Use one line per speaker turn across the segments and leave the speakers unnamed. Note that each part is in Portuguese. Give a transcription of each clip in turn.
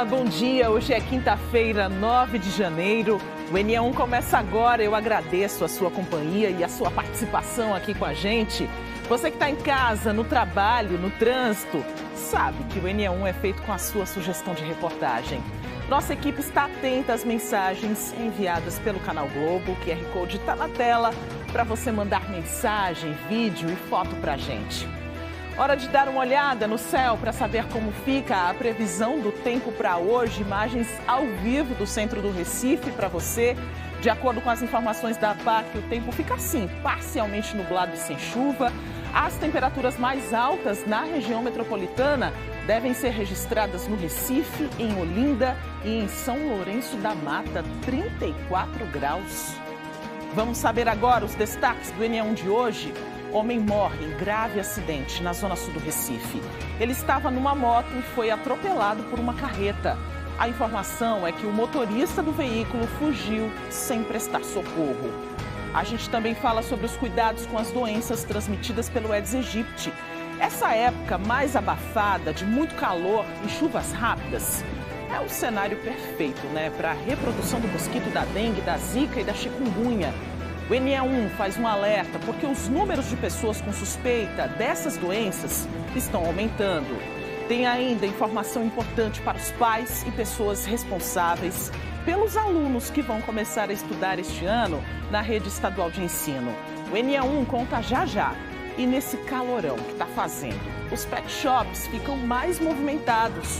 Olá, bom dia. Hoje é quinta-feira, 9 de janeiro. O NE1 começa agora. Eu agradeço a sua companhia e a sua participação aqui com a gente. Você que está em casa, no trabalho, no trânsito, sabe que o NE1 é feito com a sua sugestão de reportagem. Nossa equipe está atenta às mensagens enviadas pelo Canal Globo. O QR Code está na tela para você mandar mensagem, vídeo e foto para a gente. Hora de dar uma olhada no céu para saber como fica a previsão do tempo para hoje. Imagens ao vivo do centro do Recife para você. De acordo com as informações da APAC, o tempo fica assim, parcialmente nublado e sem chuva. As temperaturas mais altas na região metropolitana devem ser registradas no Recife, em Olinda e em São Lourenço da Mata, 34 graus. Vamos saber agora os destaques do NE1 de hoje. Homem morre em grave acidente na zona sul do Recife. Ele estava numa moto e foi atropelado por uma carreta. A informação é que o motorista do veículo fugiu sem prestar socorro. A gente também fala sobre os cuidados com as doenças transmitidas pelo Aedes aegypti. Essa época mais abafada, de muito calor e chuvas rápidas, é o cenário perfeito, para a reprodução do mosquito da dengue, da zika e da chikungunya. O NE1 faz um alerta porque os números de pessoas com suspeita dessas doenças estão aumentando. Tem ainda informação importante para os pais e pessoas responsáveis pelos alunos que vão começar a estudar este ano na rede estadual de ensino. O NE1 conta já. E nesse calorão que está fazendo, os pet shops ficam mais movimentados.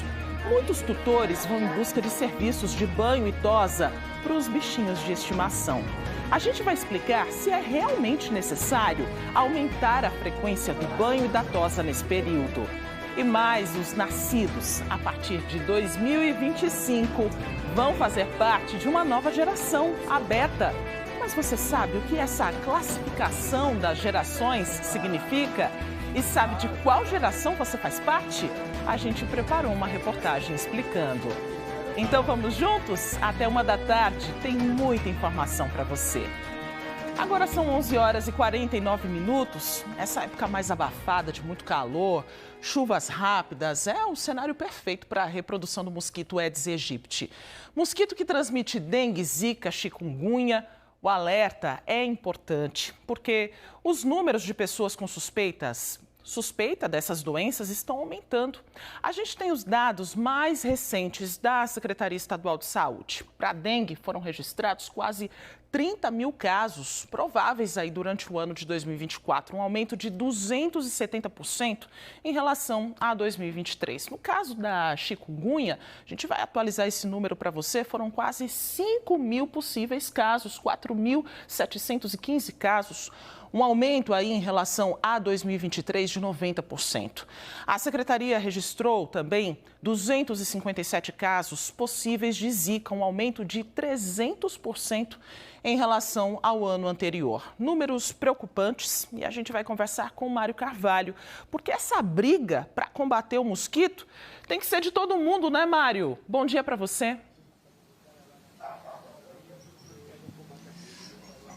Muitos tutores vão em busca de serviços de banho e tosa para os bichinhos de estimação. A gente vai explicar se é realmente necessário aumentar a frequência do banho e da tosa nesse período. E mais, os nascidos a partir de 2025 vão fazer parte de uma nova geração, a Beta. Mas você sabe o que essa classificação das gerações significa? E sabe de qual geração você faz parte? A gente preparou uma reportagem explicando. Então vamos juntos? Até 13h, tem muita informação para você. Agora são 11h49. Essa época mais abafada, de muito calor, chuvas rápidas, é o cenário perfeito para a reprodução do mosquito Aedes aegypti. Mosquito que transmite dengue, zika, chikungunya. O alerta é importante porque os números de pessoas com suspeita dessas doenças estão aumentando. A gente tem os dados mais recentes da Secretaria Estadual de Saúde. Para a dengue foram registrados quase 30 mil casos prováveis aí durante o ano de 2024, um aumento de 270% em relação a 2023. No caso da chikungunya, a gente vai atualizar esse número para você, foram quase 5 mil possíveis casos, 4.715 casos, um aumento aí em relação a 2023 de 90%. A Secretaria registrou também 257 casos possíveis de zika, um aumento de 300% em relação ao ano anterior. Números preocupantes e a gente vai conversar com o Mário Carvalho, porque essa briga para combater o mosquito tem que ser de todo mundo, né, Mário? Bom dia para você.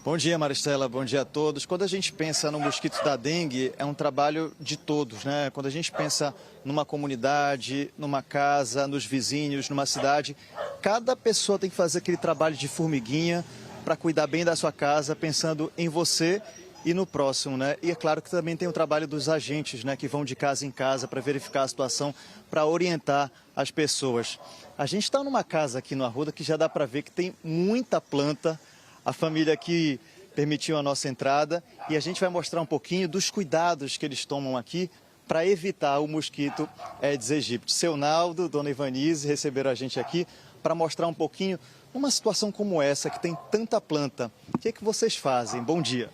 Bom dia, Maristela. Bom dia a todos. Quando a gente pensa no mosquito da dengue, é um trabalho de todos, né? Quando a gente pensa numa comunidade, numa casa, nos vizinhos, numa cidade, cada pessoa tem que fazer aquele trabalho de formiguinha para cuidar bem da sua casa, pensando em você e no próximo, né? E é claro que também tem o trabalho dos agentes, né, que vão de casa em casa para verificar a situação, para orientar as pessoas. A gente está numa casa aqui no Arruda que já dá para ver que tem muita planta. A família aqui permitiu a nossa entrada e a gente vai mostrar um pouquinho dos cuidados que eles tomam aqui para evitar o mosquito Aedes aegypti. Seu Naldo, dona Ivanise receberam a gente aqui para mostrar um pouquinho numa situação como essa, que tem tanta planta. O que é que vocês fazem? Bom dia.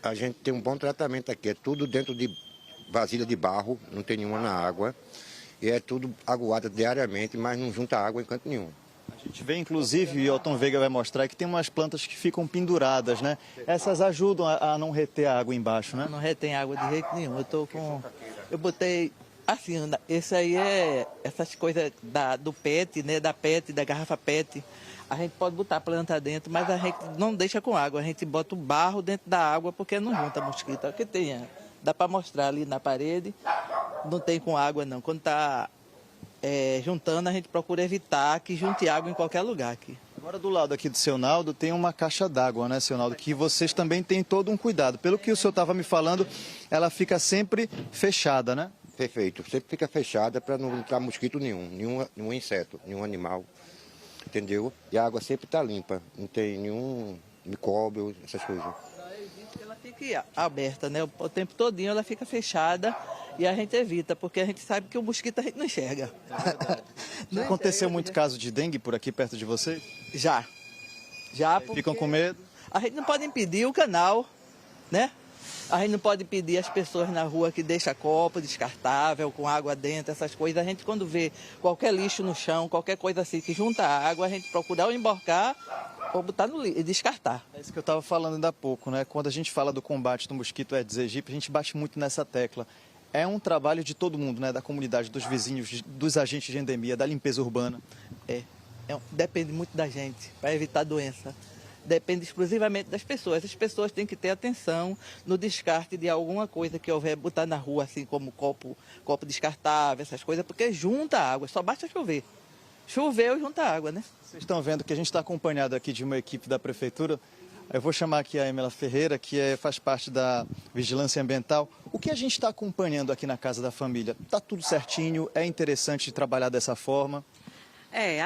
A gente tem um bom tratamento aqui, é tudo dentro de vasilha de barro, não tem nenhuma na água. E é tudo aguado diariamente, mas não junta água em canto nenhum.
A gente vê, inclusive, e o Otton Veiga vai mostrar, que tem umas plantas que ficam penduradas, né? Essas ajudam a não reter a água embaixo, né?
Não retém água de jeito nenhum. Eu botei, assim, esse aí é essas coisas do PET, né? Da PET, da garrafa PET. A gente pode botar a planta dentro, mas a gente não deixa com água. A gente bota o barro dentro da água porque não junta mosquito. Aqui tem, dá para mostrar ali na parede. Não tem com água, não. Quando está juntando, a gente procura evitar que junte água em qualquer lugar aqui.
Agora, do lado aqui do seu Naldo, tem uma caixa d'água, né, seu Naldo? Que vocês também têm todo um cuidado. Pelo que o senhor estava me falando, ela fica sempre fechada, né?
Perfeito. Sempre fica fechada para não entrar mosquito nenhum inseto, nenhum animal, entendeu? E a água sempre está limpa, não tem nenhum micróbio, essas coisas.
Ela fica aberta, né? O tempo todinho ela fica fechada e a gente evita, porque a gente sabe que o mosquito a gente não enxerga.
Já aconteceu muito caso de dengue por aqui perto de vocês?
Já, porque
Ficam com medo?
a gente não pode impedir o canal, né? A gente não pode impedir as pessoas na rua que deixam copo descartável, com água dentro, essas coisas. A gente, quando vê qualquer lixo no chão, qualquer coisa assim que junta água, a gente procura ou emborcar ou botar no lixo e descartar.
É isso que eu estava falando ainda há pouco, né? Quando a gente fala do combate do mosquito Aedes aegypti, a gente bate muito nessa tecla. É um trabalho de todo mundo, né? Da comunidade, dos vizinhos, dos agentes de endemia, da limpeza urbana.
Depende muito da gente, para evitar doença. Depende exclusivamente das pessoas. As pessoas têm que ter atenção no descarte de alguma coisa que houver, botar na rua, assim como copo descartável, essas coisas, porque junta água, só basta chover. Choveu, junta água, né?
Vocês estão vendo que a gente está acompanhado aqui de uma equipe da Prefeitura. Eu vou chamar aqui a Emela Ferreira, que faz parte da Vigilância Ambiental. O que a gente está acompanhando aqui na Casa da Família? Está tudo certinho? É interessante trabalhar dessa forma?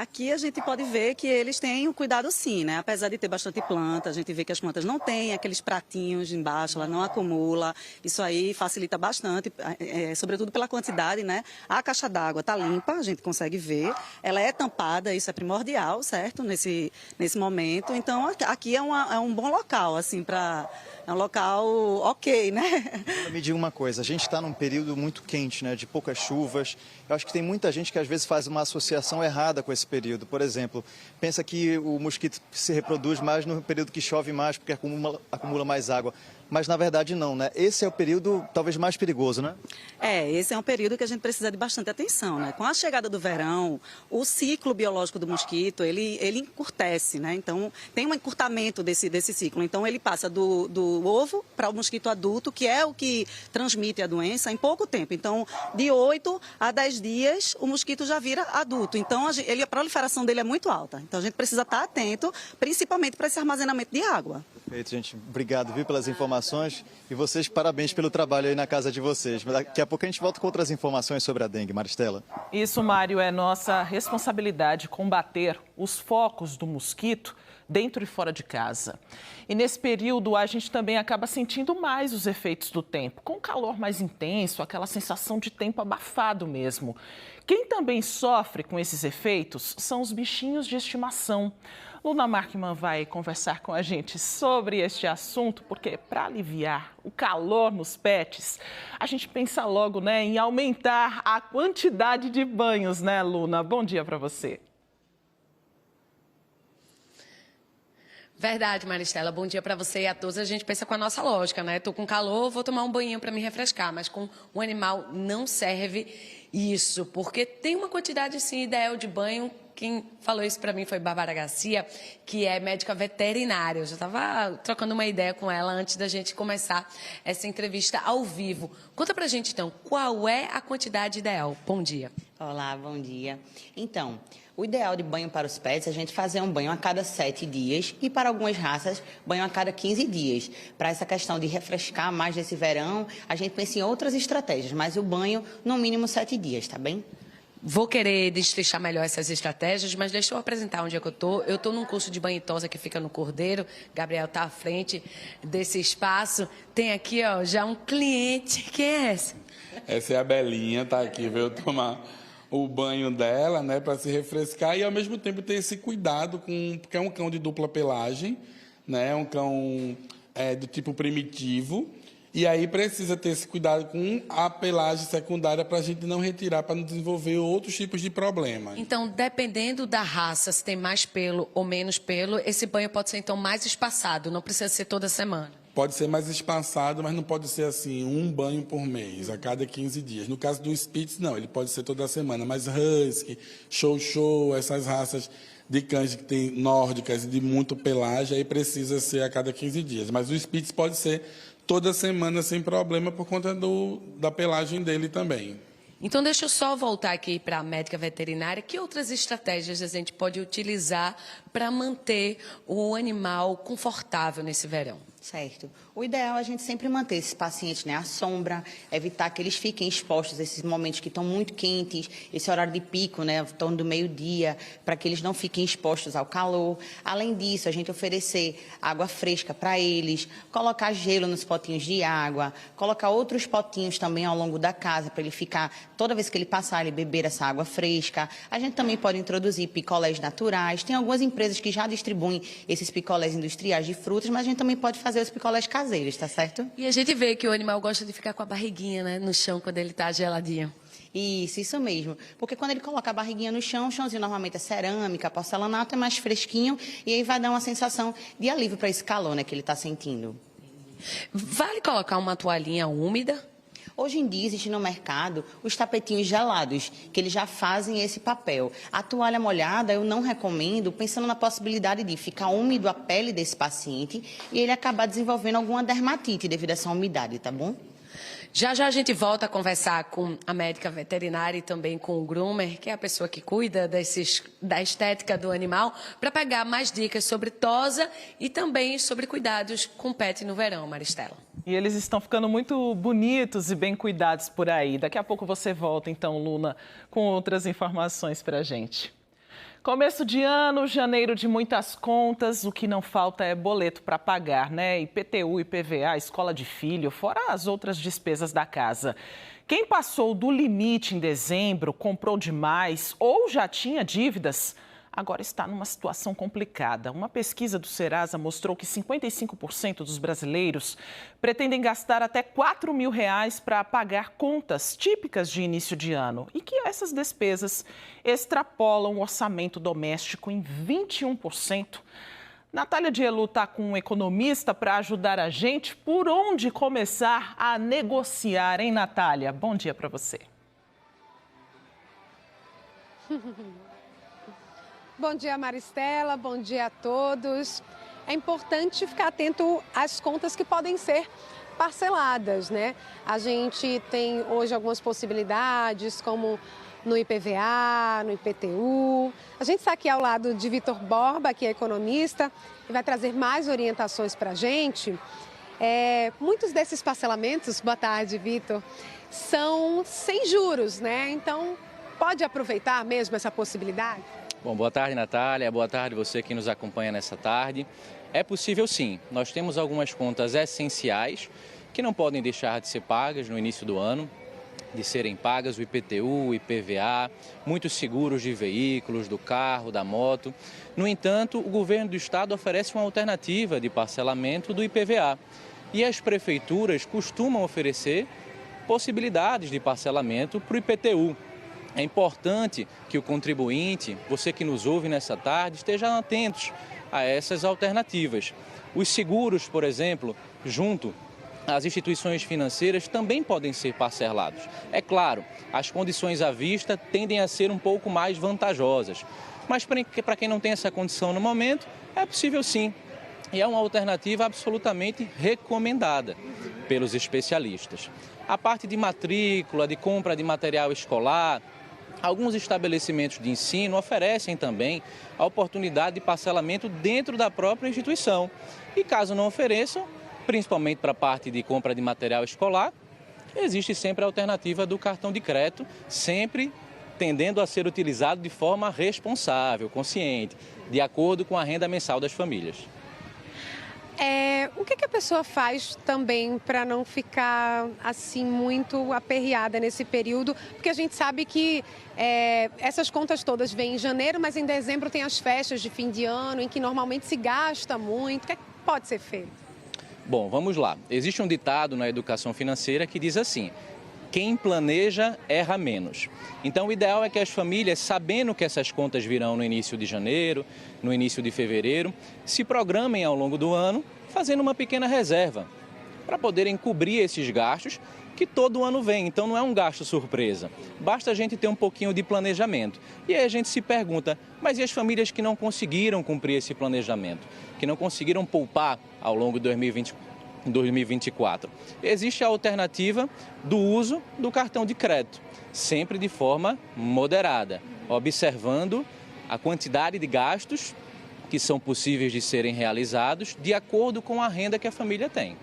Aqui a gente pode ver que eles têm um cuidado sim, né? Apesar de ter bastante planta, a gente vê que as plantas não têm aqueles pratinhos embaixo, ela não acumula. Isso aí facilita bastante, sobretudo pela quantidade, né? A caixa d'água está limpa, a gente consegue ver. Ela é tampada, isso é primordial, certo? Nesse momento. Então aqui é um bom local, assim, é um local ok, né?
Me diga uma coisa, a gente está num período muito quente, né, de poucas chuvas. Eu acho que tem muita gente que às vezes faz uma associação errada com esse período. Por exemplo, pensa que o mosquito se reproduz mais no período que chove mais, porque acumula mais água. Mas na verdade não, né? Esse é o período talvez mais perigoso, né?
Esse é um período que a gente precisa de bastante atenção, né? Com a chegada do verão, o ciclo biológico do mosquito, ele encurtece, né? Então, tem um encurtamento desse ciclo. Então, ele passa do ovo para o mosquito adulto, que é o que transmite a doença, em pouco tempo. Então, de 8 a 10 dias, o mosquito já vira adulto. Então, a proliferação dele é muito alta. Então, a gente precisa estar atento, principalmente para esse armazenamento de água.
Perfeito, gente. Obrigado, viu, pelas informações. E vocês, parabéns pelo trabalho aí na casa de vocês. Mas daqui a pouco a gente volta com outras informações sobre a dengue. Maristela.
Isso, Mário, é nossa responsabilidade combater os focos do mosquito dentro e fora de casa. E nesse período a gente também acaba sentindo mais os efeitos do tempo, com calor mais intenso, aquela sensação de tempo abafado mesmo. Quem também sofre com esses efeitos são os bichinhos de estimação. Luna Markman vai conversar com a gente sobre este assunto, porque para aliviar o calor nos pets, a gente pensa logo, né, em aumentar a quantidade de banhos, né, Luna? Bom dia para você.
Verdade, Maristela. Bom dia para você e a todos. A gente pensa com a nossa lógica, né? Tô com calor, vou tomar um banho para me refrescar, mas com um animal não serve isso, porque tem uma quantidade, sim, ideal de banho. Quem falou isso para mim foi Bárbara Garcia, que é médica veterinária. Eu já estava trocando uma ideia com ela antes da gente começar essa entrevista ao vivo. Conta pra gente, então, qual é a quantidade ideal? Bom dia.
Olá, bom dia. Então, o ideal de banho para os pets é a gente fazer um banho a cada 7 dias e para algumas raças, banho a cada 15 dias. Para essa questão de refrescar mais nesse verão, a gente pensa em outras estratégias, mas o banho no mínimo 7 dias, tá bem?
Vou querer destrinchar melhor essas estratégias, mas deixa eu apresentar onde é que eu estou. Eu estou num curso de banho e tosa que fica no Cordeiro. Gabriel está à frente desse espaço. Tem aqui, ó, já um cliente. Quem é esse?
Essa é a Belinha, tá aqui, veio tomar o banho dela, né, para se refrescar e ao mesmo tempo ter esse cuidado porque é um cão de dupla pelagem, né, é um cão do tipo primitivo. E aí precisa ter esse cuidado com a pelagem secundária para a gente não retirar, para não desenvolver outros tipos de problemas.
Então, dependendo da raça, se tem mais pelo ou menos pelo, esse banho pode ser, então, mais espaçado, não precisa ser toda semana.
Pode ser mais espaçado, mas não pode ser assim, um banho por mês, a cada 15 dias. No caso do Spitz, não, ele pode ser toda semana. Mas Husky, Chow, essas raças de cães que tem nórdicas e de muito pelagem, aí precisa ser a cada 15 dias. Mas o Spitz pode ser toda semana sem problema por conta da pelagem dele também.
Então, deixa eu só voltar aqui para a médica veterinária. Que outras estratégias a gente pode utilizar para manter o animal confortável nesse verão?
Certo. O ideal é a gente sempre manter esses pacientes, né, à sombra, evitar que eles fiquem expostos a esses momentos que estão muito quentes, esse horário de pico, né, em torno do meio-dia, para que eles não fiquem expostos ao calor. Além disso, a gente oferecer água fresca para eles, colocar gelo nos potinhos de água, colocar outros potinhos também ao longo da casa, para ele ficar, toda vez que ele passar, ele beber essa água fresca. A gente também pode introduzir picolés naturais. Tem algumas empresas que já distribuem esses picolés industriais de frutas, mas a gente também pode fazer os picolés caseiros, tá certo?
E a gente vê que o animal gosta de ficar com a barriguinha, né, no chão quando ele está geladinho.
Isso mesmo. Porque quando ele coloca a barriguinha no chão, o chãozinho normalmente é cerâmica, porcelanato, é mais fresquinho e aí vai dar uma sensação de alívio para esse calor, né, que ele está sentindo.
Vale colocar uma toalhinha úmida?
Hoje em dia existe no mercado os tapetinhos gelados, que eles já fazem esse papel. A toalha molhada eu não recomendo, pensando na possibilidade de ficar úmido a pele desse paciente e ele acabar desenvolvendo alguma dermatite devido a essa umidade, tá bom?
Já já a gente volta a conversar com a médica veterinária e também com o groomer, que é a pessoa que cuida da estética do animal, para pegar mais dicas sobre tosa e também sobre cuidados com pet no verão, Maristela.
E eles estão ficando muito bonitos e bem cuidados por aí. Daqui a pouco você volta, então, Luna, com outras informações para a gente. Começo de ano, janeiro de muitas contas, o que não falta é boleto para pagar, né? IPTU, IPVA, escola de filho, fora as outras despesas da casa. Quem passou do limite em dezembro, comprou demais ou já tinha dívidas, agora está numa situação complicada. Uma pesquisa do Serasa mostrou que 55% dos brasileiros pretendem gastar até R$4 mil para pagar contas típicas de início de ano e que essas despesas extrapolam o orçamento doméstico em 21%. Natália Dielu está com um economista para ajudar a gente. Por onde começar a negociar, hein, Natália? Bom dia para você.
Bom dia, Maristela. Bom dia a todos. É importante ficar atento às contas que podem ser parceladas, né? A gente tem hoje algumas possibilidades, como no IPVA, no IPTU. A gente está aqui ao lado de Vitor Borba, que é economista, e vai trazer mais orientações para a gente. Muitos desses parcelamentos, boa tarde, Vitor, são sem juros, né? Então, pode aproveitar mesmo essa possibilidade?
Bom, boa tarde, Natália. Boa tarde você que nos acompanha nessa tarde. É possível sim. Nós temos algumas contas essenciais que não podem deixar de ser pagas no início do ano, de serem pagas o IPTU, o IPVA, muitos seguros de veículos, do carro, da moto. No entanto, o governo do estado oferece uma alternativa de parcelamento do IPVA. E as prefeituras costumam oferecer possibilidades de parcelamento para o IPTU. É importante que o contribuinte, você que nos ouve nessa tarde, estejam atentos a essas alternativas. Os seguros, por exemplo, junto às instituições financeiras, também podem ser parcelados. É claro, as condições à vista tendem a ser um pouco mais vantajosas, mas para quem não tem essa condição no momento, é possível sim. E é uma alternativa absolutamente recomendada pelos especialistas. A parte de matrícula, de compra de material escolar, alguns estabelecimentos de ensino oferecem também a oportunidade de parcelamento dentro da própria instituição. E caso não ofereçam, principalmente para a parte de compra de material escolar, existe sempre a alternativa do cartão de crédito, sempre tendendo a ser utilizado de forma responsável, consciente, de acordo com a renda mensal das famílias.
O que a pessoa faz também para não ficar assim muito aperreada nesse período? Porque a gente sabe que essas contas todas vêm em janeiro, mas em dezembro tem as festas de fim de ano, em que normalmente se gasta muito. O que pode ser feito?
Bom, vamos lá. Existe um ditado na educação financeira que diz assim: quem planeja erra menos. Então, o ideal é que as famílias, sabendo que essas contas virão no início de janeiro, no início de fevereiro, se programem ao longo do ano, fazendo uma pequena reserva, para poderem cobrir esses gastos que todo ano vem. Então, não é um gasto surpresa. Basta a gente ter um pouquinho de planejamento. E aí a gente se pergunta, mas e as famílias que não conseguiram cumprir esse planejamento? Que não conseguiram poupar ao longo de em 2024. Existe a alternativa do uso do cartão de crédito, sempre de forma moderada, observando a quantidade de gastos que são possíveis de serem realizados de acordo com a renda que a família tem.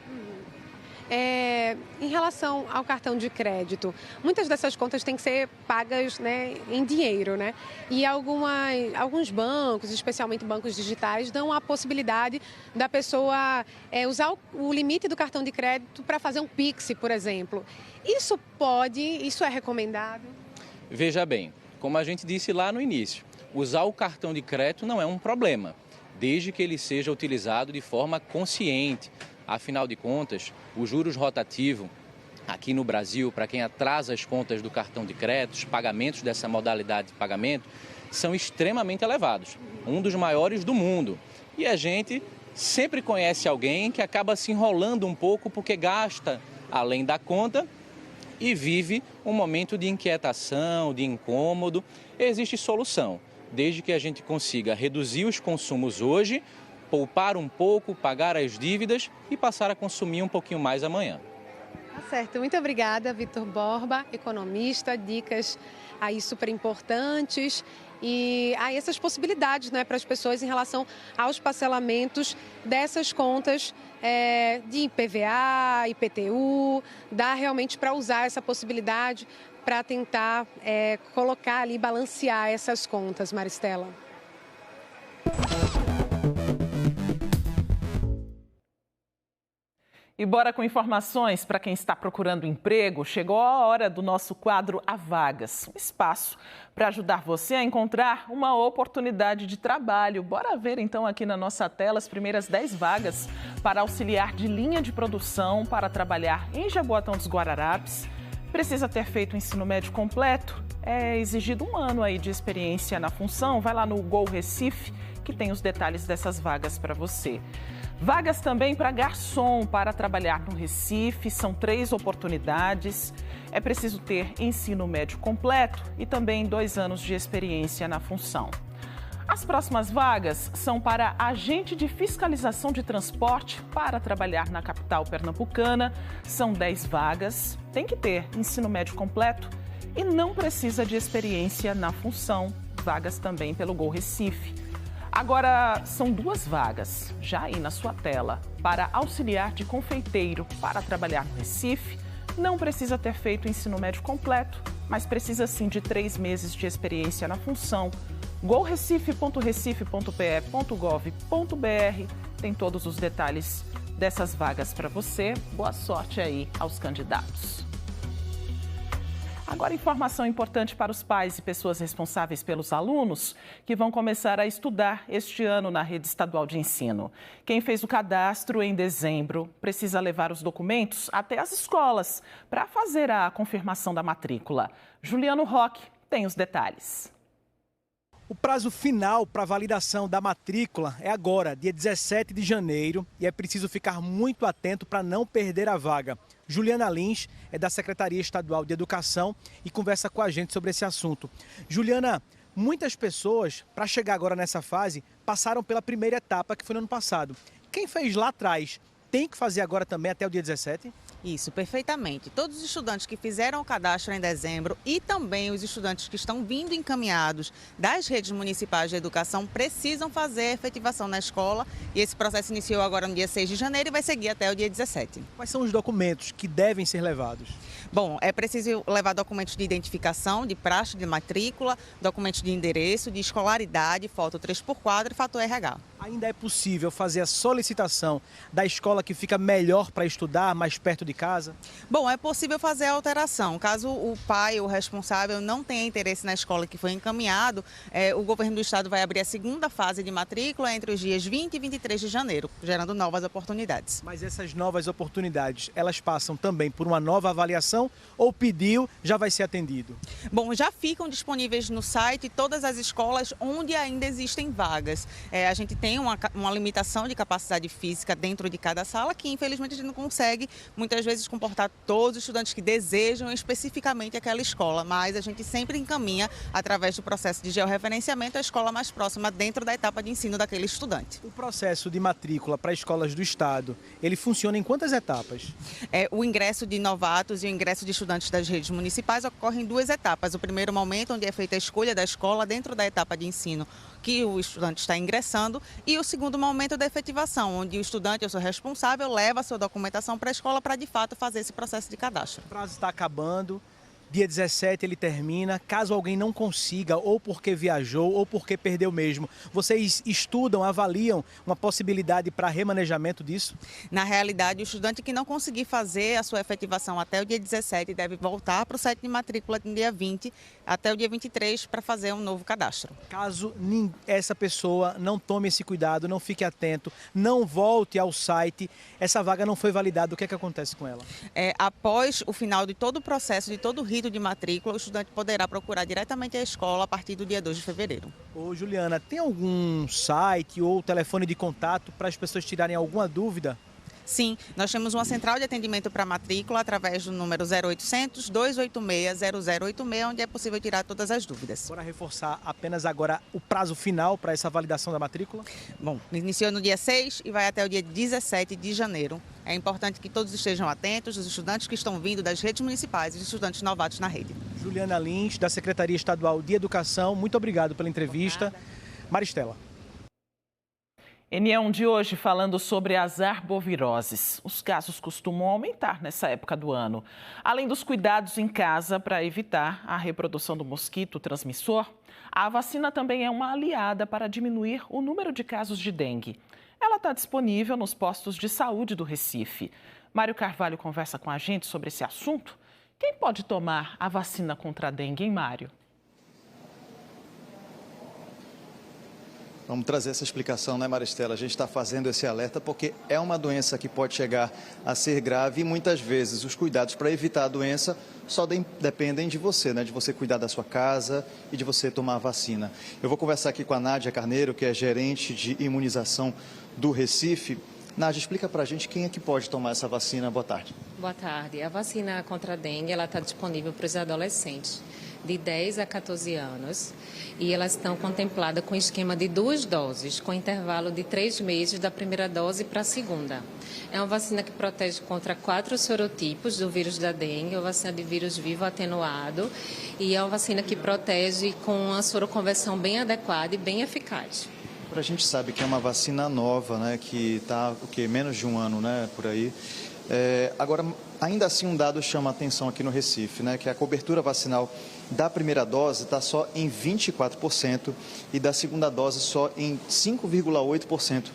Em relação ao cartão de crédito, muitas dessas contas têm que ser pagas, né, em dinheiro, né? E alguns bancos, especialmente bancos digitais, dão a possibilidade da pessoa usar o limite do cartão de crédito para fazer um Pix, por exemplo. Isso é recomendado?
Veja bem, como a gente disse lá no início, usar o cartão de crédito não é um problema, desde que ele seja utilizado de forma consciente. Afinal de contas, o juros rotativo aqui no Brasil, para quem atrasa as contas do cartão de crédito, os pagamentos dessa modalidade de pagamento, são extremamente elevados, um dos maiores do mundo. E a gente sempre conhece alguém que acaba se enrolando um pouco porque gasta além da conta e vive um momento de inquietação, de incômodo. Existe solução, desde que a gente consiga reduzir os consumos hoje, poupar um pouco, pagar as dívidas e passar a consumir um pouquinho mais amanhã.
Tá certo, muito obrigada, Vitor Borba, economista, dicas aí super importantes e aí essas possibilidades, né, para as pessoas em relação aos parcelamentos dessas contas de IPVA, IPTU, dá realmente para usar essa possibilidade para tentar colocar ali, balancear essas contas, Maristela.
E bora com informações para quem está procurando emprego. Chegou a hora do nosso quadro Há Vagas, um espaço para ajudar você a encontrar uma oportunidade de trabalho. Bora ver então aqui na nossa tela as primeiras 10 vagas para auxiliar de linha de produção para trabalhar em Jaboatão dos Guararapes. Precisa ter feito o ensino médio completo. É exigido 1 ano aí de experiência na função. Vai lá no Gol Recife que tem os detalhes dessas vagas para você. Vagas também para garçom, para trabalhar no Recife, são 3 oportunidades. É preciso ter ensino médio completo e também 2 anos de experiência na função. As próximas vagas são para agente de fiscalização de transporte para trabalhar na capital pernambucana. São 10 vagas, tem que ter ensino médio completo e não precisa de experiência na função. Vagas também pelo Gol Recife. Agora, são 2 vagas, já aí na sua tela, para auxiliar de confeiteiro para trabalhar no Recife. Não precisa ter feito o ensino médio completo, mas precisa sim de 3 meses de experiência na função. golrecife.recife.pe.gov.br tem todos os detalhes dessas vagas para você. Boa sorte aí aos candidatos. Agora, informação importante para os pais e pessoas responsáveis pelos alunos que vão começar a estudar este ano na rede estadual de ensino. Quem fez o cadastro em dezembro precisa levar os documentos até as escolas para fazer a confirmação da matrícula. Juliano Roque tem os detalhes.
O prazo final para a validação da matrícula é agora, dia 17 de janeiro, e é preciso ficar muito atento para não perder a vaga. Juliana Lins é da Secretaria Estadual de Educação e conversa com a gente sobre esse assunto. Juliana, muitas pessoas, para chegar agora nessa fase, passaram pela primeira etapa, que foi no ano passado. Quem fez lá atrás tem que fazer agora também até o dia 17?
Isso, perfeitamente. Todos os estudantes que fizeram o cadastro em dezembro e também os estudantes que estão vindo encaminhados das redes municipais de educação precisam fazer a efetivação na escola e esse processo iniciou agora no dia 6 de janeiro e vai seguir até o dia 17.
Quais são os documentos que devem ser levados?
Bom, é preciso levar documentos de identificação, de praxe de matrícula, documentos de endereço, de escolaridade, foto 3x4 e fator RH.
Ainda é possível fazer a solicitação da escola que fica melhor para estudar, mais perto de casa?
Bom, é possível fazer a alteração. Caso o pai ou o responsável não tenha interesse na escola que foi encaminhado, o governo do estado vai abrir a segunda fase de matrícula entre os dias 20 e 23 de janeiro, gerando novas oportunidades.
Mas essas novas oportunidades, elas passam também por uma nova avaliação ou pediu, já vai ser atendido?
Bom, já ficam disponíveis no site todas as escolas onde ainda existem vagas. A gente tem uma limitação de capacidade física dentro de cada sala, que infelizmente a gente não consegue muitas vezes comportar todos os estudantes que desejam especificamente aquela escola, mas a gente sempre encaminha, através do processo de georreferenciamento, a escola mais próxima dentro da etapa de ensino daquele estudante.
O processo de matrícula para escolas do Estado, ele funciona em quantas etapas?
O ingresso de novatos e o ingresso de estudantes das redes municipais ocorre em 2 etapas. O primeiro momento, onde é feita a escolha da escola dentro da etapa de ensino que o estudante está ingressando, e o segundo momento da efetivação, onde o estudante, eu sou responsável, leva a sua documentação para a escola para, de fato, fazer esse processo de cadastro.
O prazo está acabando. Dia 17 ele termina. Caso alguém não consiga, ou porque viajou, ou porque perdeu mesmo, vocês estudam, avaliam uma possibilidade para remanejamento disso?
Na realidade, o estudante que não conseguir fazer a sua efetivação até o dia 17 deve voltar para o site de matrícula no dia 20 até o dia 23 para fazer um novo cadastro.
Caso essa pessoa não tome esse cuidado, não fique atento, não volte ao site, essa vaga não foi validada, o que é que acontece com ela?
Após o final de todo o processo, de todo o rito de matrícula, o estudante poderá procurar diretamente a escola a partir do dia 2 de fevereiro.
Ô Juliana, tem algum site ou telefone de contato para as pessoas tirarem alguma dúvida?
Sim, nós temos uma central de atendimento para matrícula através do número 0800 286 0086, onde é possível tirar todas as dúvidas.
Bora reforçar apenas agora o prazo final para essa validação da matrícula?
Bom, iniciou no dia 6 e vai até o dia 17 de janeiro. É importante que todos estejam atentos, os estudantes que estão vindo das redes municipais e os estudantes novatos na rede.
Juliana Lins, da Secretaria Estadual de Educação, muito obrigado pela entrevista. Maristela.
N1 de hoje falando sobre as arboviroses. Os casos costumam aumentar nessa época do ano. Além dos cuidados em casa para evitar a reprodução do mosquito transmissor, a vacina também é uma aliada para diminuir o número de casos de dengue. Ela está disponível nos postos de saúde do Recife. Mário Carvalho conversa com a gente sobre esse assunto. Quem pode tomar a vacina contra a dengue, hein, Mário?
Vamos trazer essa explicação, né, Maristela? A gente está fazendo esse alerta porque é uma doença que pode chegar a ser grave e muitas vezes os cuidados para evitar a doença só dependem de você, né? De você cuidar da sua casa e de você tomar a vacina. Eu vou conversar aqui com a Nádia Carneiro, que é gerente de imunização do Recife. Nádia, explica para a gente quem é que pode tomar essa vacina. Boa tarde.
Boa tarde. A vacina contra a dengue está disponível para os adolescentes de 10 a 14 anos e elas estão contempladas com esquema de 2 doses, com intervalo de 3 meses da primeira dose para a segunda. É uma vacina que protege contra 4 sorotipos do vírus da dengue, uma vacina de vírus vivo atenuado e é uma vacina que protege com uma soroconversão bem adequada e bem eficaz.
A gente sabe que é uma vacina nova, né, que está menos de um ano, né, por aí. Agora, ainda assim, um dado chama a atenção aqui no Recife, né, que a cobertura vacinal da primeira dose está só em 24% e da segunda dose só em 5,8%.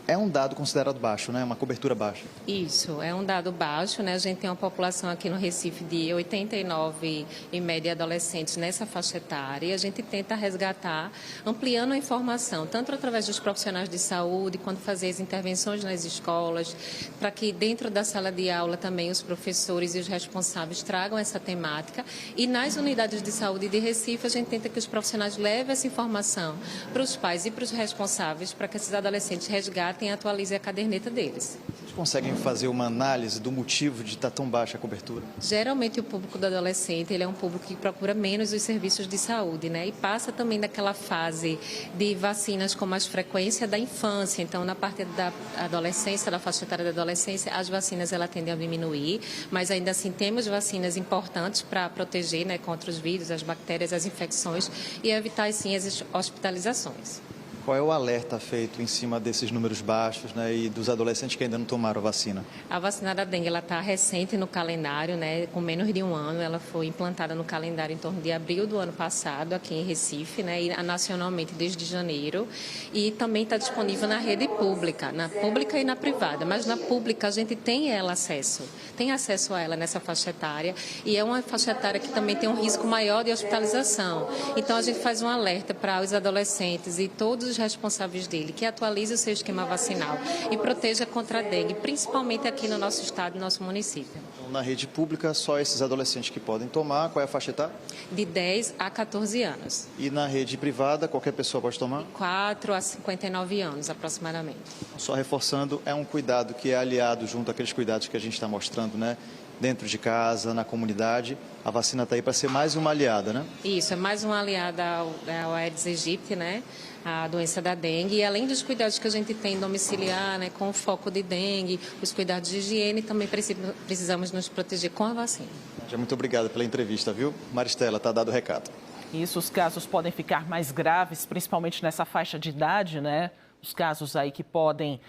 É um dado considerado baixo, né? Uma cobertura baixa.
Isso, é um dado baixo, né? A gente tem uma população aqui no Recife de 89, em média, adolescentes nessa faixa etária. E a gente tenta resgatar, ampliando a informação, tanto através dos profissionais de saúde, quanto fazer as intervenções nas escolas, para que dentro da sala de aula também os professores e os responsáveis tragam essa temática. E nas unidades de saúde de Recife, a gente tenta que os profissionais levem essa informação para os pais e para os responsáveis, para que esses adolescentes resgatem e atualize a caderneta deles.
Vocês conseguem fazer uma análise do motivo de estar tão baixa a cobertura?
Geralmente o público do adolescente ele é um público que procura menos os serviços de saúde, né? E passa também daquela fase de vacinas com mais frequência da infância. Então, na parte da adolescência, da faixa etária da adolescência, as vacinas ela tendem a diminuir, mas ainda assim temos vacinas importantes para proteger, né, contra os vírus, as bactérias, as infecções e evitar, sim, as hospitalizações.
Qual é o alerta feito em cima desses números baixos, né, e dos adolescentes que ainda não tomaram a vacina?
A vacina da dengue está recente no calendário, né, com menos de um ano. Ela foi implantada no calendário em torno de abril do ano passado, aqui em Recife, né, e nacionalmente desde janeiro. E também está disponível na rede pública, na pública e na privada. Mas na pública a gente tem acesso a ela nessa faixa etária. E é uma faixa etária que também tem um risco maior de hospitalização. Então a gente faz um alerta para os adolescentes e todos os dos responsáveis dele, que atualize o seu esquema vacinal e proteja contra a dengue, principalmente aqui no nosso estado e no nosso município.
Na rede pública, só esses adolescentes que podem tomar. Qual é a faixa etária?
De 10 a 14 anos.
E na rede privada, qualquer pessoa pode tomar?
4 a 59 anos, aproximadamente.
Só reforçando, é um cuidado que é aliado junto àqueles cuidados que a gente está mostrando, né? Dentro de casa, na comunidade. A vacina está aí para ser mais uma aliada, né?
Isso, é mais uma aliada ao Aedes aegypti, né? A doença da dengue, e além dos cuidados que a gente tem domiciliar, né, com o foco de dengue, os cuidados de higiene, também precisamos nos proteger com a vacina.
Muito obrigado pela entrevista, viu? Maristela, está dado o recado.
Isso, os casos podem ficar mais graves, principalmente nessa faixa de idade, né? Os casos aí que podem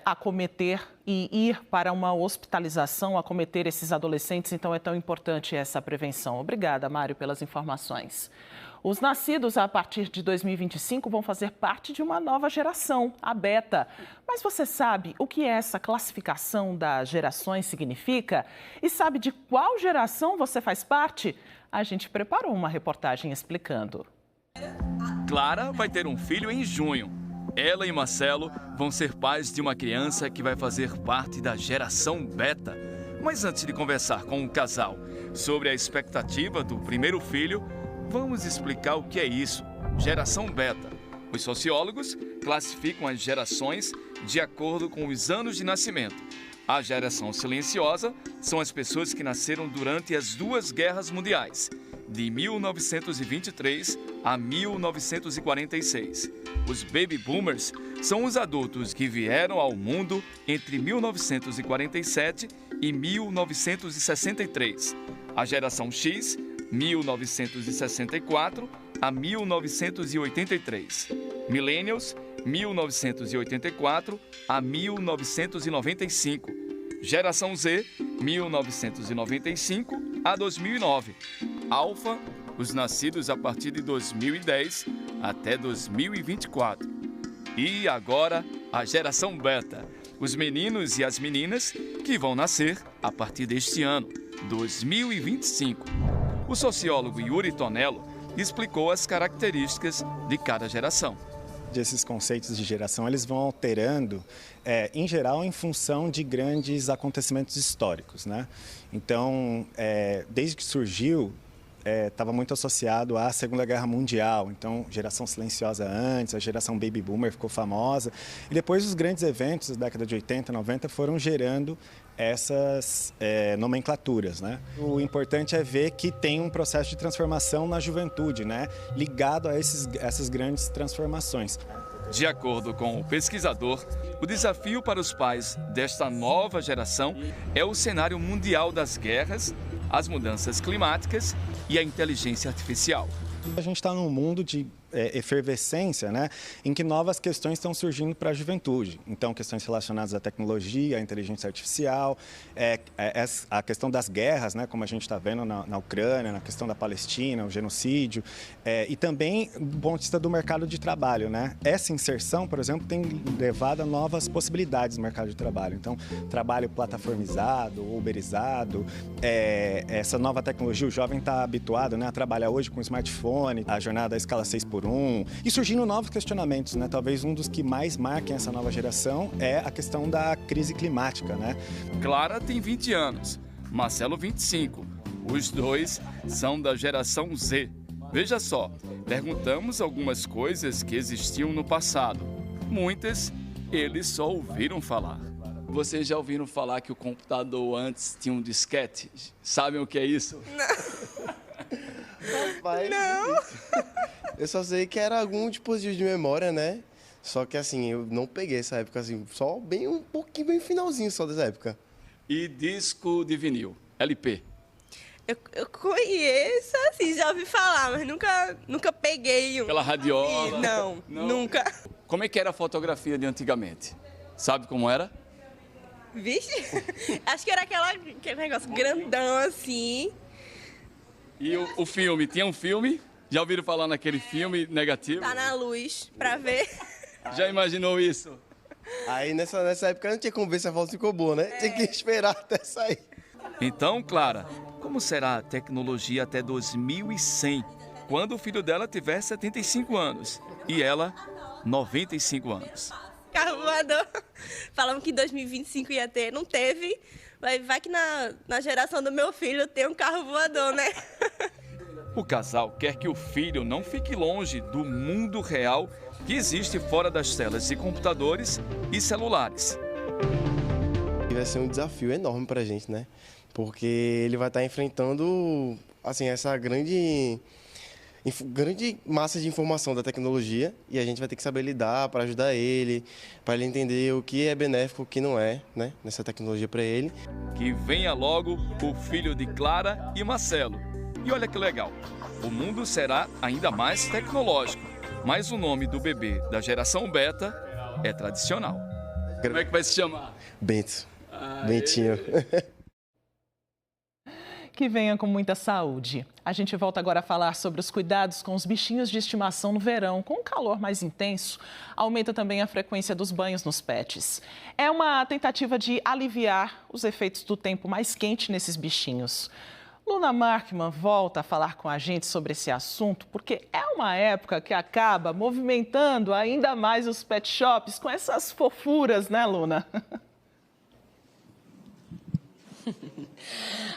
acometer e ir para uma hospitalização, acometer esses adolescentes, então é tão importante essa prevenção. Obrigada, Mário, pelas informações. Os nascidos a partir de 2025 vão fazer parte de uma nova geração, a Beta. Mas você sabe o que essa classificação das gerações significa? E sabe de qual geração você faz parte? A gente preparou uma reportagem explicando.
Clara vai ter um filho em junho. Ela e Marcelo vão ser pais de uma criança que vai fazer parte da geração Beta. Mas antes de conversar com o casal sobre a expectativa do primeiro filho, vamos explicar o que é isso, geração Beta. Os sociólogos classificam as gerações de acordo com os anos de nascimento. A geração silenciosa são as pessoas que nasceram durante as duas guerras mundiais, de 1923 a 1946. Os baby boomers são os adultos que vieram ao mundo entre 1947 e 1963. A geração X, 1964 a 1983. Millennials, 1984 a 1995. Geração Z, 1995 a 2009. Alfa, os nascidos a partir de 2010 até 2024. E agora, a geração Beta, os meninos e as meninas que vão nascer a partir deste ano, 2025. O sociólogo Yuri Tonello explicou as características de cada geração.
Esses conceitos de geração eles vão alterando, em geral, em função de grandes acontecimentos históricos, né? Então, desde que surgiu, estava muito associado à Segunda Guerra Mundial. Então, geração silenciosa antes, a geração Baby Boomer ficou famosa. E depois os grandes eventos da década de 80, 90 foram gerando essas nomenclaturas, né? O importante é ver que tem um processo de transformação na juventude, né? Ligado a essas grandes transformações.
De acordo com o pesquisador, o desafio para os pais desta nova geração é o cenário mundial das guerras, as mudanças climáticas e a inteligência artificial.
A gente está num mundo de efervescência, né, em que novas questões estão surgindo para a juventude. Então, questões relacionadas à tecnologia, à inteligência artificial, a questão das guerras, né, como a gente está vendo na Ucrânia, na questão da Palestina, o genocídio, e também do ponto de vista do mercado de trabalho, né? Essa inserção, por exemplo, tem levado a novas possibilidades no mercado de trabalho. Então, trabalho plataformizado, uberizado, essa nova tecnologia, o jovem está habituado, né, a trabalhar hoje com smartphone, a jornada à escala 6x1, e surgindo novos questionamentos, né? Talvez um dos que mais marquem essa nova geração é a questão da crise climática, né?
Clara tem 20 anos, Marcelo 25. Os dois são da geração Z. Veja só, perguntamos algumas coisas que existiam no passado. Muitas eles só ouviram falar. Vocês já ouviram falar que o computador antes tinha um disquete? Sabem o que é isso?
Não. Rapaz, não. Eu só sei que era algum dispositivo de memória, né? Só que assim, eu não peguei essa época, assim, só bem um pouquinho, bem finalzinho só dessa época.
E disco de vinil, LP?
Eu conheço, assim, já ouvi falar, mas nunca peguei um.
Aquela radiola?
Não, nunca.
Como é que era a fotografia de antigamente? Sabe como era?
Vixe, acho que era aquele negócio grandão, assim.
E o filme, tinha um filme? Já ouviram falar naquele filme negativo?
Tá na luz, pra ver.
Já imaginou isso?
Aí nessa época não tinha como ver se a foto ficou boa, né? Tinha que esperar até sair.
Então, Clara, como será a tecnologia até 2100, quando o filho dela tiver 75 anos e ela 95 anos.
Carro voador. Falamos que em 2025 ia ter, não teve. Vai que na geração do meu filho tem um carro voador, né?
O casal quer que o filho não fique longe do mundo real que existe fora das telas de computadores e celulares.
Vai ser um desafio enorme para a gente, né? Porque ele vai estar enfrentando assim, essa grande massa de informação da tecnologia e a gente vai ter que saber lidar para ajudar ele, para ele entender o que é benéfico e o que não é, né? Nessa tecnologia para ele.
Que venha logo o filho de Clara e Marcelo. E olha que legal, o mundo será ainda mais tecnológico, mas o nome do bebê da geração beta é tradicional. Como é que vai se chamar?
Bento. Bentinho.
Que venha com muita saúde. A gente volta agora a falar sobre os cuidados com os bichinhos de estimação no verão. Com o calor mais intenso, aumenta também a frequência dos banhos nos pets. É uma tentativa de aliviar os efeitos do tempo mais quente nesses bichinhos. Luna Markman volta a falar com a gente sobre esse assunto, porque é uma época que acaba movimentando ainda mais os pet shops com essas fofuras, né, Luna?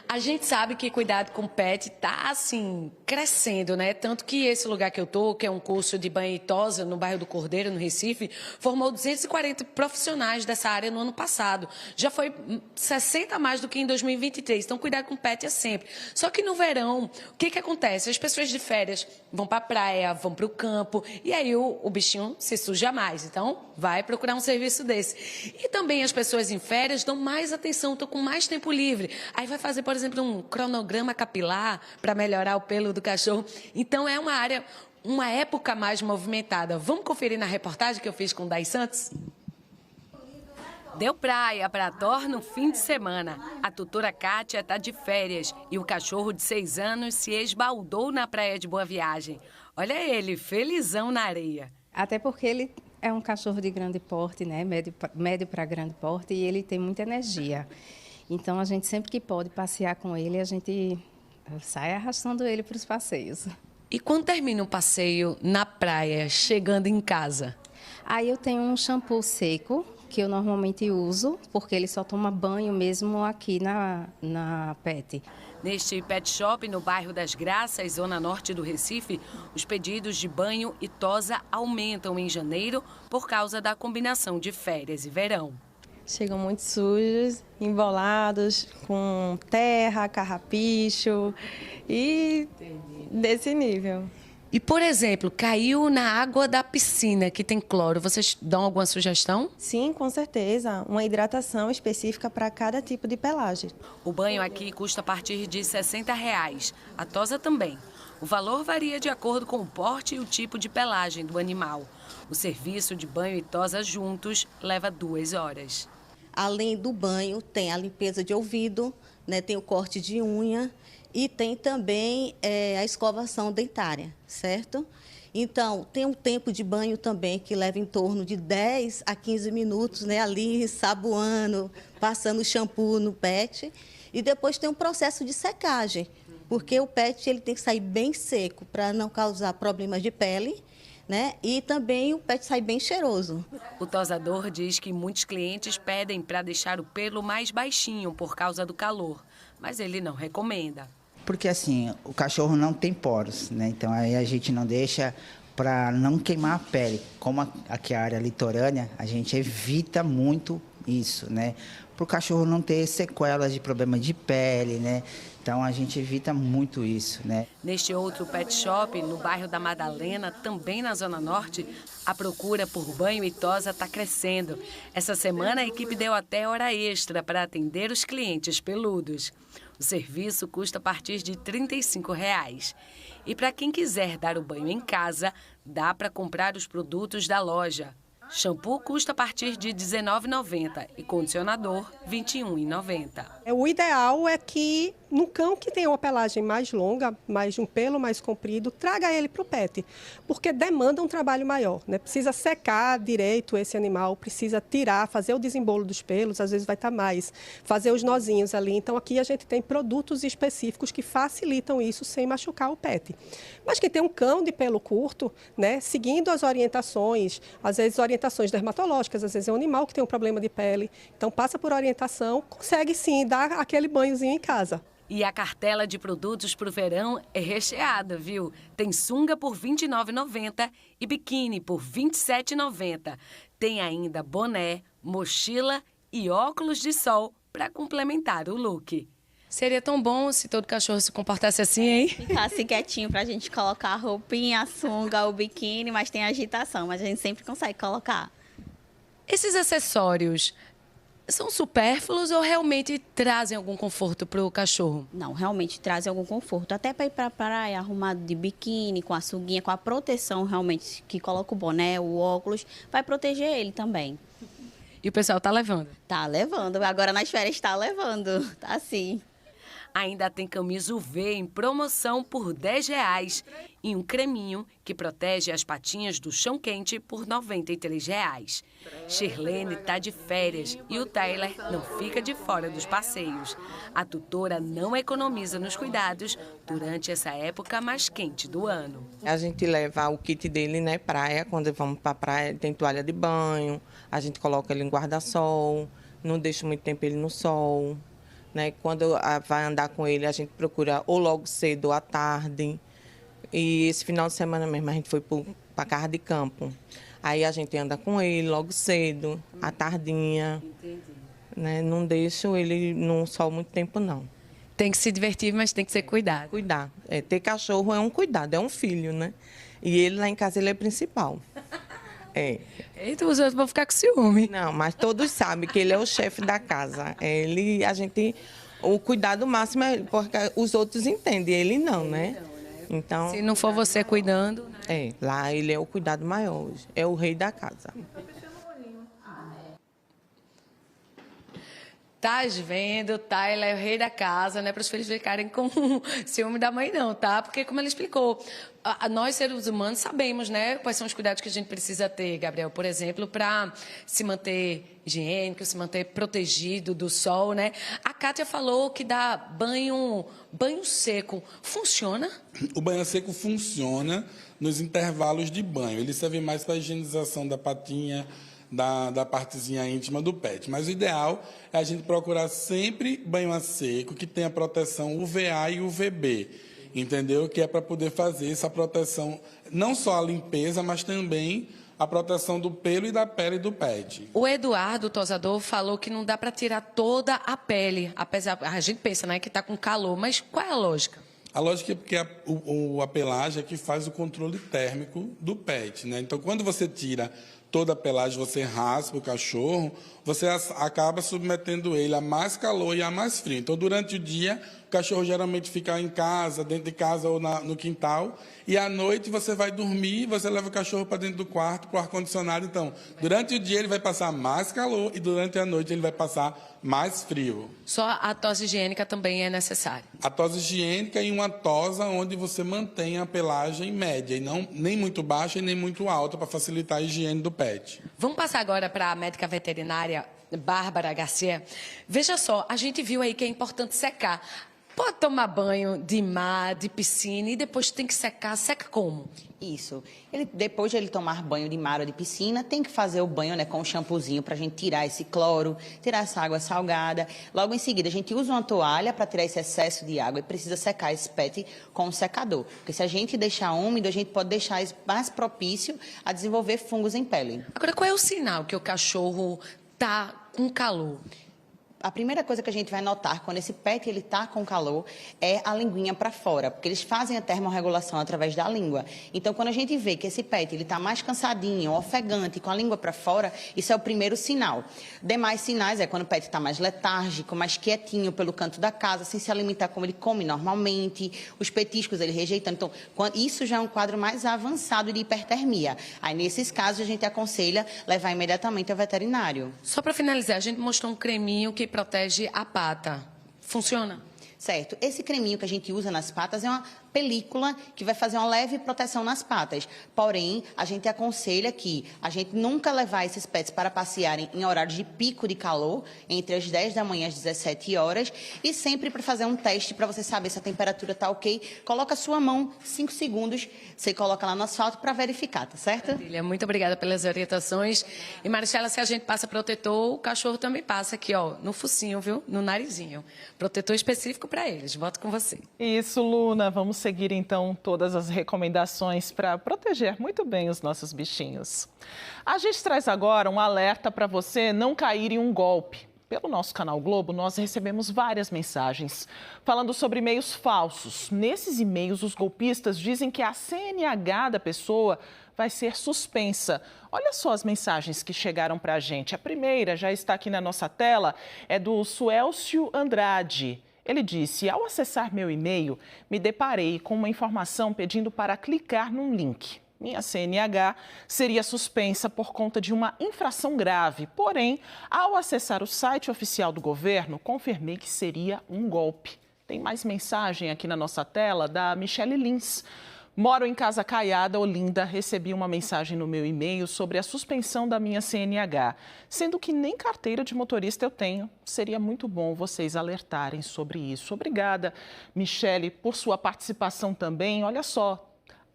A gente sabe que cuidado com pet tá, assim, crescendo, né? Tanto que esse lugar que eu tô, que é um curso de banho e tosa no bairro do Cordeiro, no Recife, formou 240 profissionais dessa área no ano passado. Já foi 60 a mais do que em 2023. Então, cuidado com pet é sempre. Só que no verão, o que acontece? As pessoas de férias vão pra praia, vão pro campo, e aí o bichinho se suja mais. Então, vai procurar um serviço desse. E também as pessoas em férias dão mais atenção, estão com mais tempo livre. Aí vai fazer, por exemplo, um cronograma capilar para melhorar o pelo do cachorro. Então, é uma época mais movimentada. Vamos conferir na reportagem que eu fiz com o Dai Santos? Deu praia para a Thor no fim de semana. A tutora Kátia está de férias e o cachorro de 6 anos se esbaldou na praia de Boa Viagem. Olha ele, felizão na areia.
Até porque ele é um cachorro de grande porte, né? Médio para grande porte, e ele tem muita energia. Então, a gente sempre que pode passear com ele, a gente sai arrastando ele para os passeios.
E quando termina um passeio na praia, chegando em casa?
Aí eu tenho um shampoo seco, que eu normalmente uso, porque ele só toma banho mesmo aqui na pet.
Neste pet shop, no bairro das Graças, zona norte do Recife, os pedidos de banho e tosa aumentam em janeiro por causa da combinação de férias e verão.
Chegam muito sujos, embolados, com terra, carrapicho e desse nível.
E, por exemplo, caiu na água da piscina que tem cloro, vocês dão alguma sugestão?
Sim, com certeza. Uma hidratação específica para cada tipo de pelagem.
O banho aqui custa a partir de R$ 60. A tosa também. O valor varia de acordo com o porte e o tipo de pelagem do animal. O serviço de banho e tosa juntos leva 2 horas.
Além do banho, tem a limpeza de ouvido, né, tem o corte de unha e tem também a escovação dentária, certo? Então, tem um tempo de banho também que leva em torno de 10 a 15 minutos, né, ali saboando, passando shampoo no pet. E depois tem um processo de secagem, porque o pet ele tem que sair bem seco para não causar problemas de pele, né? E também o pet sai bem cheiroso.
O tosador diz que muitos clientes pedem para deixar o pelo mais baixinho por causa do calor, mas ele não recomenda.
Porque assim, o cachorro não tem poros, né? Então aí a gente não deixa para não queimar a pele. Como aqui é a área litorânea, a gente evita muito isso, né? Para o cachorro não ter sequelas de problema de pele, né? Então, a gente evita muito isso, né?
Neste outro pet shop, no bairro da Madalena, também na Zona Norte, a procura por banho e tosa está crescendo. Essa semana, a equipe deu até hora extra para atender os clientes peludos. O serviço custa a partir de R$ 35. E para quem quiser dar o banho em casa, dá para comprar os produtos da loja. Shampoo custa a partir de R$ 19,90 e condicionador R$ 21,90.
O ideal é que num cão que tem uma pelagem mais longa, mais de um pelo mais comprido, traga ele para o pet, porque demanda um trabalho maior, né? Precisa secar direito esse animal, precisa tirar, fazer o desembolo dos pelos, às vezes vai estar mais, fazer os nozinhos ali. Então, aqui a gente tem produtos específicos que facilitam isso sem machucar o pet. Mas quem tem um cão de pelo curto, né, seguindo as orientações, às vezes orientações dermatológicas, às vezes é um animal que tem um problema de pele, então passa por orientação, consegue sim dar aquele banhozinho em casa.
E a cartela de produtos para o verão é recheada, viu? Tem sunga por R$ 29,90 e biquíni por R$ 27,90. Tem ainda boné, mochila e óculos de sol para complementar o look. Seria tão bom se todo cachorro se comportasse assim, hein?
Ficasse quietinho pra gente colocar a roupinha, a sunga, o biquíni, mas tem agitação, mas a gente sempre consegue colocar.
Esses acessórios são supérfluos ou realmente trazem algum conforto para o cachorro?
Não, realmente trazem algum conforto. Até para ir para a praia, arrumado de biquíni, com a sunguinha, com a proteção realmente, que coloca o boné, o óculos, vai proteger ele também.
E o pessoal tá levando?
Tá levando. Agora nas férias está levando. Tá sim.
Ainda tem camisa UV em promoção por R$ 10 e um creminho que protege as patinhas do chão quente por R$ 93. Shirlene está de férias e o Tyler não fica de fora dos passeios. A tutora não economiza nos cuidados durante essa época mais quente do ano.
A gente leva o kit dele, né, praia, quando vamos para a praia, tem toalha de banho, a gente coloca ele em guarda-sol, não deixa muito tempo ele no sol. Né? Quando vai andar com ele, a gente procura ou logo cedo ou à tarde. E esse final de semana mesmo a gente foi para a casa de campo. Aí a gente anda com ele logo cedo, à tardinha. Né? Não deixo ele no sol muito tempo, não.
Tem que se divertir, mas tem que ser cuidado.
Cuidar. Ter cachorro é um cuidado, é um filho, né? E ele lá em casa ele é principal.
Eita, os outros vão ficar com ciúme.
Não, mas todos sabem que ele é o chefe da casa. O cuidado máximo é porque os outros entendem, ele não, né? Então,
se não for você cuidando...
Né? Lá ele é o cuidado maior, é o rei da casa.
Tá vendo? Tyler é o rei da casa, não é para os filhos ficarem com ciúme da mãe não, tá? Porque, como ele explicou, nós, seres humanos, sabemos, né, quais são os cuidados que a gente precisa ter, Gabriel, por exemplo, para se manter higiênico, se manter protegido do sol, né? A Kátia falou que dá banho seco. Funciona?
O banho seco funciona nos intervalos de banho. Ele serve mais para a higienização da patinha, da partezinha íntima do pet. Mas o ideal é a gente procurar sempre banho a seco, que tenha proteção UVA e UVB, entendeu? Que é para poder fazer essa proteção, não só a limpeza, mas também a proteção do pelo e da pele do pet.
O Eduardo, o tosador, falou que não dá para tirar toda a pele, apesar, a gente pensa, né, que está com calor, mas qual é a lógica?
A lógica é porque a pelagem é que faz o controle térmico do pet, né? Então, quando você tira toda a pelagem, você raspa o cachorro, você acaba submetendo ele a mais calor e a mais frio. Então, durante o dia, o cachorro geralmente fica em casa, dentro de casa ou no quintal, e à noite você vai dormir, você leva o cachorro para dentro do quarto, para o ar-condicionado. Então, durante o dia ele vai passar mais calor e durante a noite ele vai passar mais frio.
Só a tosa higiênica também é necessária?
A tosa higiênica e uma tosa onde você mantém a pelagem média, e não nem muito baixa e nem muito alta, para facilitar a higiene do pet.
Vamos passar agora para a médica veterinária Bárbara Garcia. Veja só, a gente viu aí que é importante secar. Pode tomar banho de mar, de piscina e depois tem que secar. Seca como?
Isso. Depois de ele tomar banho de mar ou de piscina, tem que fazer o banho, né, com um shampoozinho para a gente tirar esse cloro, tirar essa água salgada. Logo em seguida, a gente usa uma toalha para tirar esse excesso de água e precisa secar esse pet com um secador. Porque se a gente deixar úmido, a gente pode deixar mais propício a desenvolver fungos em pele.
Agora, qual é o sinal que o cachorro está com calor?
A primeira coisa que a gente vai notar quando esse pet está com calor é a linguinha para fora, porque eles fazem a termorregulação através da língua. Então, quando a gente vê que esse pet está mais cansadinho, ofegante, com a língua para fora, isso é o primeiro sinal. Demais sinais é quando o pet está mais letárgico, mais quietinho pelo canto da casa, sem se alimentar como ele come normalmente, os petiscos ele rejeitando. Então, isso já é um quadro mais avançado de hipertermia. Aí, nesses casos, a gente aconselha levar imediatamente ao veterinário.
Só para finalizar, a gente mostrou um creminho que protege a pata. Funciona?
certo? Esse creminho que a gente usa nas patas é uma película que vai fazer uma leve proteção nas patas. Porém, a gente aconselha que a gente nunca levar esses pets para passearem em horários de pico de calor, entre as 10 da manhã e as 17 horas, e sempre para fazer um teste para você saber se a temperatura está ok. Coloca a sua mão, 5 segundos, você coloca lá no asfalto para verificar, tá certo?
Muito obrigada pelas orientações. E, Maristela, se a gente passa protetor, o cachorro também passa aqui, ó, no focinho, viu? No narizinho. Protetor específico para eles. Volto com você.
Isso, Luna. Vamos seguir, então, todas as recomendações para proteger muito bem os nossos bichinhos. A gente traz agora um alerta para você não cair em um golpe. Pelo nosso canal Globo, nós recebemos várias mensagens falando sobre e-mails falsos. Nesses e-mails, os golpistas dizem que a CNH da pessoa vai ser suspensa. Olha só as mensagens que chegaram para a gente. A primeira já está aqui na nossa tela, é do Suélcio Andrade. Ele disse: ao acessar meu e-mail, me deparei com uma informação pedindo para clicar num link. Minha CNH seria suspensa por conta de uma infração grave. Porém, ao acessar o site oficial do governo, confirmei que seria um golpe. Tem mais mensagem aqui na nossa tela da Michele Lins. Moro em Casa Caiada, Olinda. Recebi uma mensagem no meu e-mail sobre a suspensão da minha CNH. Sendo que nem carteira de motorista eu tenho. Seria muito bom vocês alertarem sobre isso. Obrigada, Michele, por sua participação também. Olha só,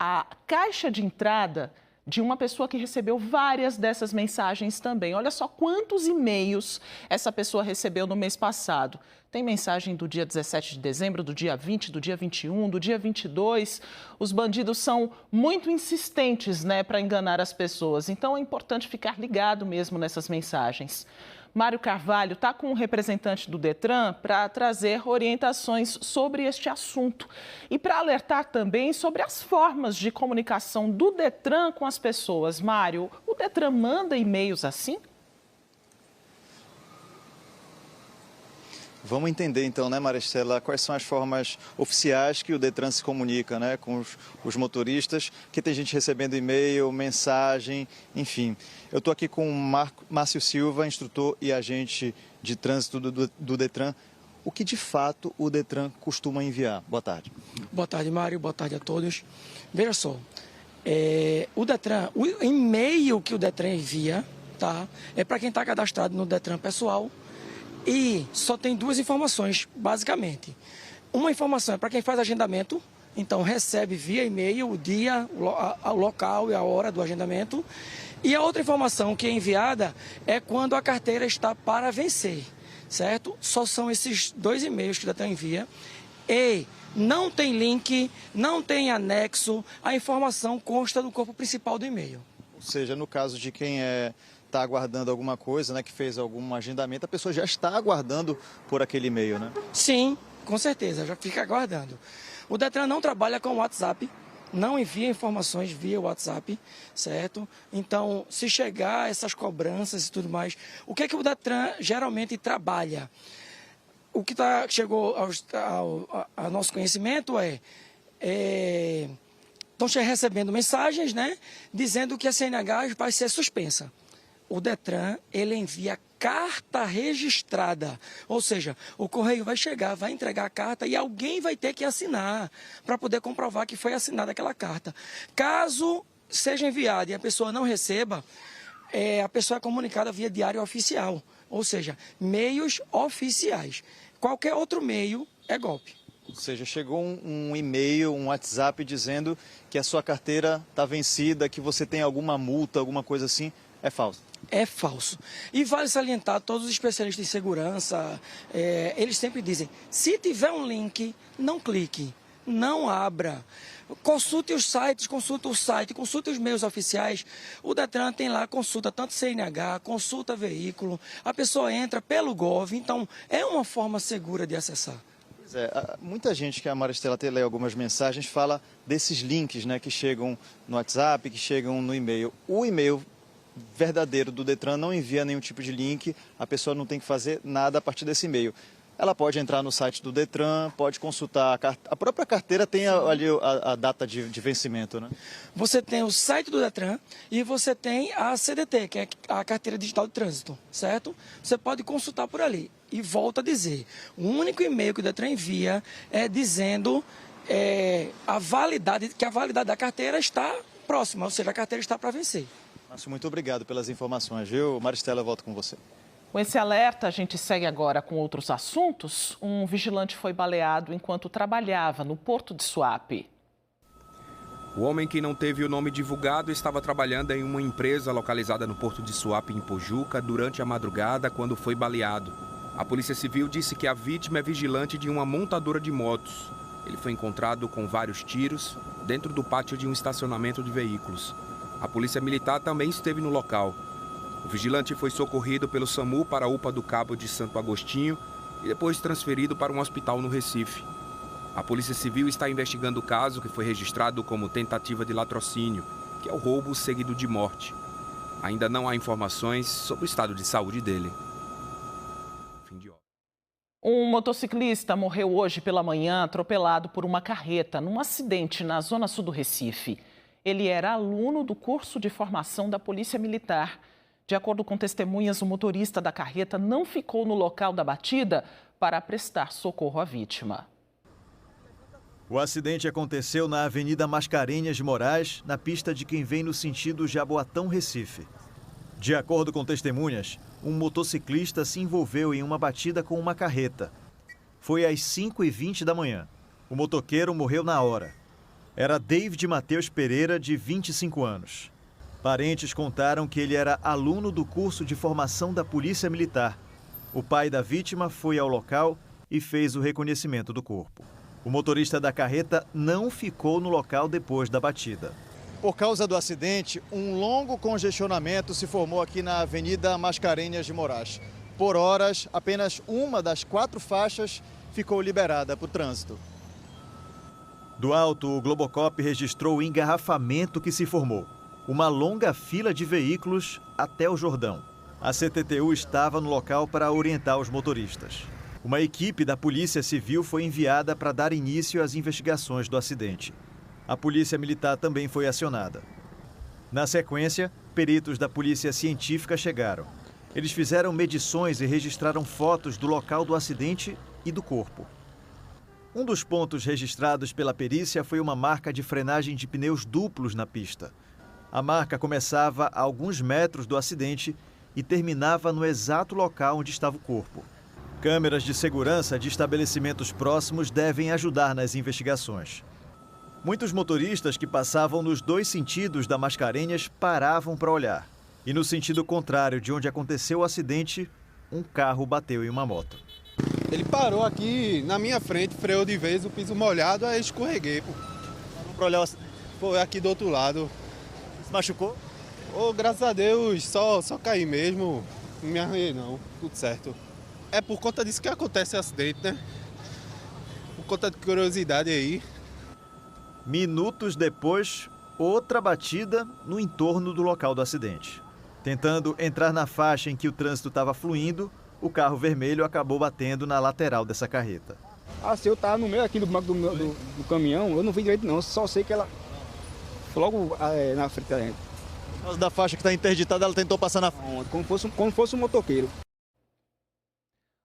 a caixa de entrada de uma pessoa que recebeu várias dessas mensagens também. Olha só quantos e-mails essa pessoa recebeu no mês passado. Tem mensagem do dia 17 de dezembro, do dia 20, do dia 21, do dia 22. Os bandidos são muito insistentes, né, para enganar as pessoas. Então é importante ficar ligado mesmo nessas mensagens. Mário Carvalho está com um representante do Detran para trazer orientações sobre este assunto e para alertar também sobre as formas de comunicação do Detran com as pessoas. Mário, o Detran manda e-mails assim?
Vamos entender então, né, Maristela, quais são as formas oficiais que o Detran se comunica, né, com os motoristas, que tem gente recebendo e-mail, mensagem, enfim. Eu estou aqui com o Márcio Silva, instrutor e agente de trânsito do Detran. O que de fato o Detran costuma enviar? Boa tarde.
Boa tarde, Mário. Boa tarde a todos. Veja só, o Detran, o e-mail que o Detran envia, tá, é para quem está cadastrado no Detran pessoal. E só tem duas informações, basicamente. Uma informação é para quem faz agendamento, então recebe via e-mail o dia, o local e a hora do agendamento. E a outra informação que é enviada é quando a carteira está para vencer, certo? Só são esses dois e-mails que o Detran envia. E não tem link, não tem anexo, a informação consta do corpo principal do e-mail.
Ou seja, no caso de quem está aguardando alguma coisa, né, que fez algum agendamento, a pessoa já está aguardando por aquele e-mail, né?
Sim, com certeza, já fica aguardando. O Detran não trabalha com o WhatsApp, não envia informações via WhatsApp, certo? Então, se chegar essas cobranças e tudo mais, o que é que o Detran geralmente trabalha? O que chegou ao nosso conhecimento estão recebendo mensagens, né, dizendo que a CNH vai ser suspensa. O Detran, ele envia carta registrada, ou seja, o correio vai chegar, vai entregar a carta e alguém vai ter que assinar para poder comprovar que foi assinada aquela carta. Caso seja enviada e a pessoa não receba, a pessoa é comunicada via diário oficial, ou seja, meios oficiais. Qualquer outro meio é golpe.
Ou seja, chegou um e-mail, um WhatsApp dizendo que a sua carteira está vencida, que você tem alguma multa, alguma coisa assim, é falso.
É falso. E vale salientar, todos os especialistas em segurança, eles sempre dizem, se tiver um link, não clique, não abra. Consulte os sites, consulte o site, consulte os meios oficiais. O Detran tem lá, consulta tanto CNH, consulta veículo, a pessoa entra pelo Gov, então é uma forma segura de acessar.
Muita gente que a Maristela até lê algumas mensagens fala desses links, né, que chegam no WhatsApp, que chegam no e-mail. O e-mail verdadeiro do Detran não envia nenhum tipo de link, a pessoa não tem que fazer nada a partir desse e-mail. ela pode entrar no site do Detran, pode consultar a própria carteira, tem ali a data de vencimento, né?
Você tem o site do Detran e você tem a CDT, que é a Carteira Digital de Trânsito, certo? Você pode consultar por ali. E volto a dizer, o único e-mail que o Detran envia é dizendo que a validade da carteira está próxima, ou seja, a carteira está para vencer.
Márcio, muito obrigado pelas informações, viu? Maristela, eu volto com você.
Com esse alerta, a gente segue agora com outros assuntos. Um vigilante foi baleado enquanto trabalhava no Porto de Suape.
O homem, que não teve o nome divulgado, estava trabalhando em uma empresa localizada no Porto de Suape, em Pojuca, durante a madrugada, quando foi baleado. A Polícia Civil disse que a vítima é vigilante de uma montadora de motos. Ele foi encontrado com vários tiros dentro do pátio de um estacionamento de veículos. A Polícia Militar também esteve no local. O vigilante foi socorrido pelo SAMU para a UPA do Cabo de Santo Agostinho e depois transferido para um hospital no Recife. A Polícia Civil está investigando o caso, que foi registrado como tentativa de latrocínio, que é o roubo seguido de morte. Ainda não há informações sobre o estado de saúde dele.
Um motociclista morreu hoje pela manhã atropelado por uma carreta num acidente na zona sul do Recife. Ele era aluno do curso de formação da Polícia Militar. De acordo com testemunhas, o motorista da carreta não ficou no local da batida para prestar socorro à vítima.
O acidente aconteceu na Avenida Mascarenhas de Moraes, na pista de quem vem no sentido Jaboatão-Recife. De acordo com testemunhas, um motociclista se envolveu em uma batida com uma carreta. Foi às 5h20 da manhã. O motoqueiro morreu na hora. Era David Mateus Pereira, de 25 anos. Parentes contaram que ele era aluno do curso de formação da Polícia Militar. O pai da vítima foi ao local e fez o reconhecimento do corpo. O motorista da carreta não ficou no local depois da batida. Por causa do acidente, um longo congestionamento se formou aqui na Avenida Mascarenhas de Moraes. Por horas, apenas uma das 4 faixas ficou liberada para o trânsito. Do alto, o Globocop registrou o engarrafamento que se formou. Uma longa fila de veículos até o Jordão. A CTTU estava no local para orientar os motoristas. Uma equipe da Polícia Civil foi enviada para dar início às investigações do acidente. A Polícia Militar também foi acionada. Na sequência, peritos da Polícia Científica chegaram. Eles fizeram medições e registraram fotos do local do acidente e do corpo. Um dos pontos registrados pela perícia foi uma marca de frenagem de pneus duplos na pista. A marca começava a alguns metros do acidente e terminava no exato local onde estava o corpo. Câmeras de segurança de estabelecimentos próximos devem ajudar nas investigações. Muitos motoristas que passavam nos 2 sentidos da Mascarenhas paravam para olhar. E no sentido contrário de onde aconteceu o acidente, um carro bateu em uma moto.
Ele parou aqui na minha frente, freou de vez, o piso molhado, aí escorreguei.
Vamos para olhar o acidente.
Foi aqui do outro lado.
Se machucou?
Oh, graças a Deus, só caí mesmo, não me arranhei não, tudo certo. É por conta disso que acontece o acidente, né? Por conta de curiosidade aí.
Minutos depois, outra batida no entorno do local do acidente. Tentando entrar na faixa em que o trânsito estava fluindo, o carro vermelho acabou batendo na lateral dessa carreta.
Se eu estava no meio aqui do banco do caminhão, eu não vi direito não, só sei que ela foi logo na frente da gente.
Por causa da faixa que está interditada, ela tentou passar na frente.
Como fosse um motoqueiro.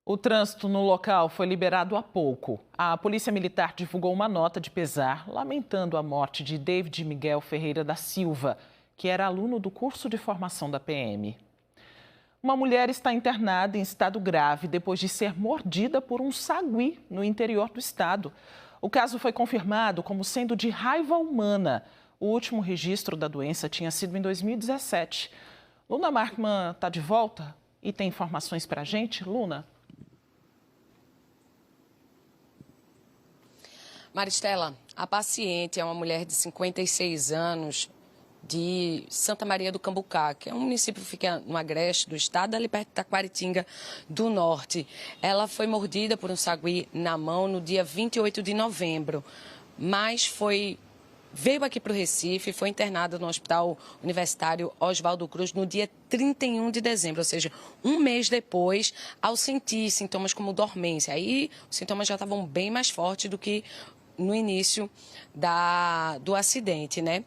O trânsito no local foi liberado há pouco. A Polícia Militar divulgou uma nota de pesar, lamentando a morte de David Miguel Ferreira da Silva, que era aluno do curso de formação da PM. Uma mulher está internada em estado grave depois de ser mordida por um sagui no interior do estado. O caso foi confirmado como sendo de raiva humana. O último registro da doença tinha sido em 2017. Luna Markman está de volta e tem informações para a gente. Luna?
Maristela, a paciente é uma mulher de 56 anos de Santa Maria do Cambucá, que é um município que fica no agreste do estado, ali perto de Taquaritinga do Norte. Ela foi mordida por um sagui na mão no dia 28 de novembro, mas foi veio aqui para o Recife, foi internada no Hospital Universitário Oswaldo Cruz no dia 31 de dezembro, ou seja, um mês depois, ao sentir sintomas como dormência. Aí os sintomas já estavam bem mais fortes do que no início do acidente, né?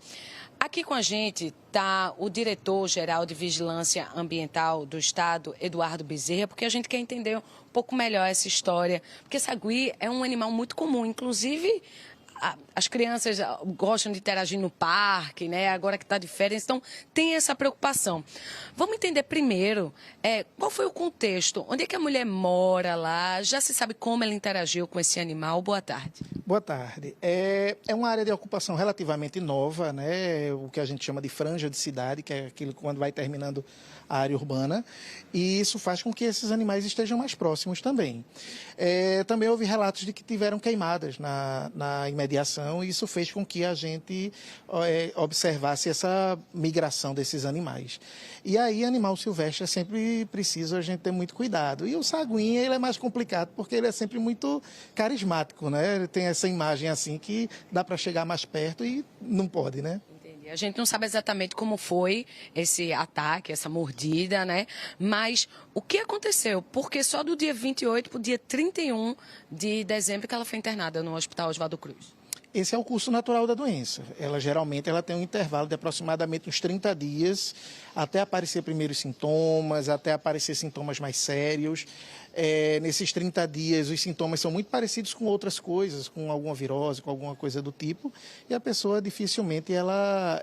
Aqui com a gente está o diretor-geral de Vigilância Ambiental do Estado, Eduardo Bezerra, porque a gente quer entender um pouco melhor essa história. Porque sagui é um animal muito comum, inclusive as crianças gostam de interagir no parque, né? Agora que está de férias, então tem essa preocupação. Vamos entender primeiro qual foi o contexto, onde é que a mulher mora lá, já se sabe como ela interagiu com esse animal. Boa tarde.
Boa tarde. É uma área de ocupação relativamente nova, né? O que a gente chama de franja de cidade, que é aquilo quando vai terminando a área urbana, e isso faz com que esses animais estejam mais próximos também. Também houve relatos de que tiveram queimadas na imediação, e isso fez com que a gente observasse essa migração desses animais. E aí, animal silvestre é sempre preciso a gente ter muito cuidado. E o sagui, ele é mais complicado, porque ele é sempre muito carismático, né? Ele tem essa imagem assim que dá para chegar mais perto e não pode, né?
A gente não sabe exatamente como foi esse ataque, essa mordida, né? Mas o que aconteceu? Porque só do dia 28 para o dia 31 de dezembro que ela foi internada no Hospital Oswaldo Cruz.
Esse é o curso natural da doença. Geralmente ela tem um intervalo de aproximadamente uns 30 dias até aparecer primeiros sintomas, até aparecer sintomas mais sérios. Nesses 30 dias, os sintomas são muito parecidos com outras coisas, com alguma virose, com alguma coisa do tipo, e a pessoa dificilmente ela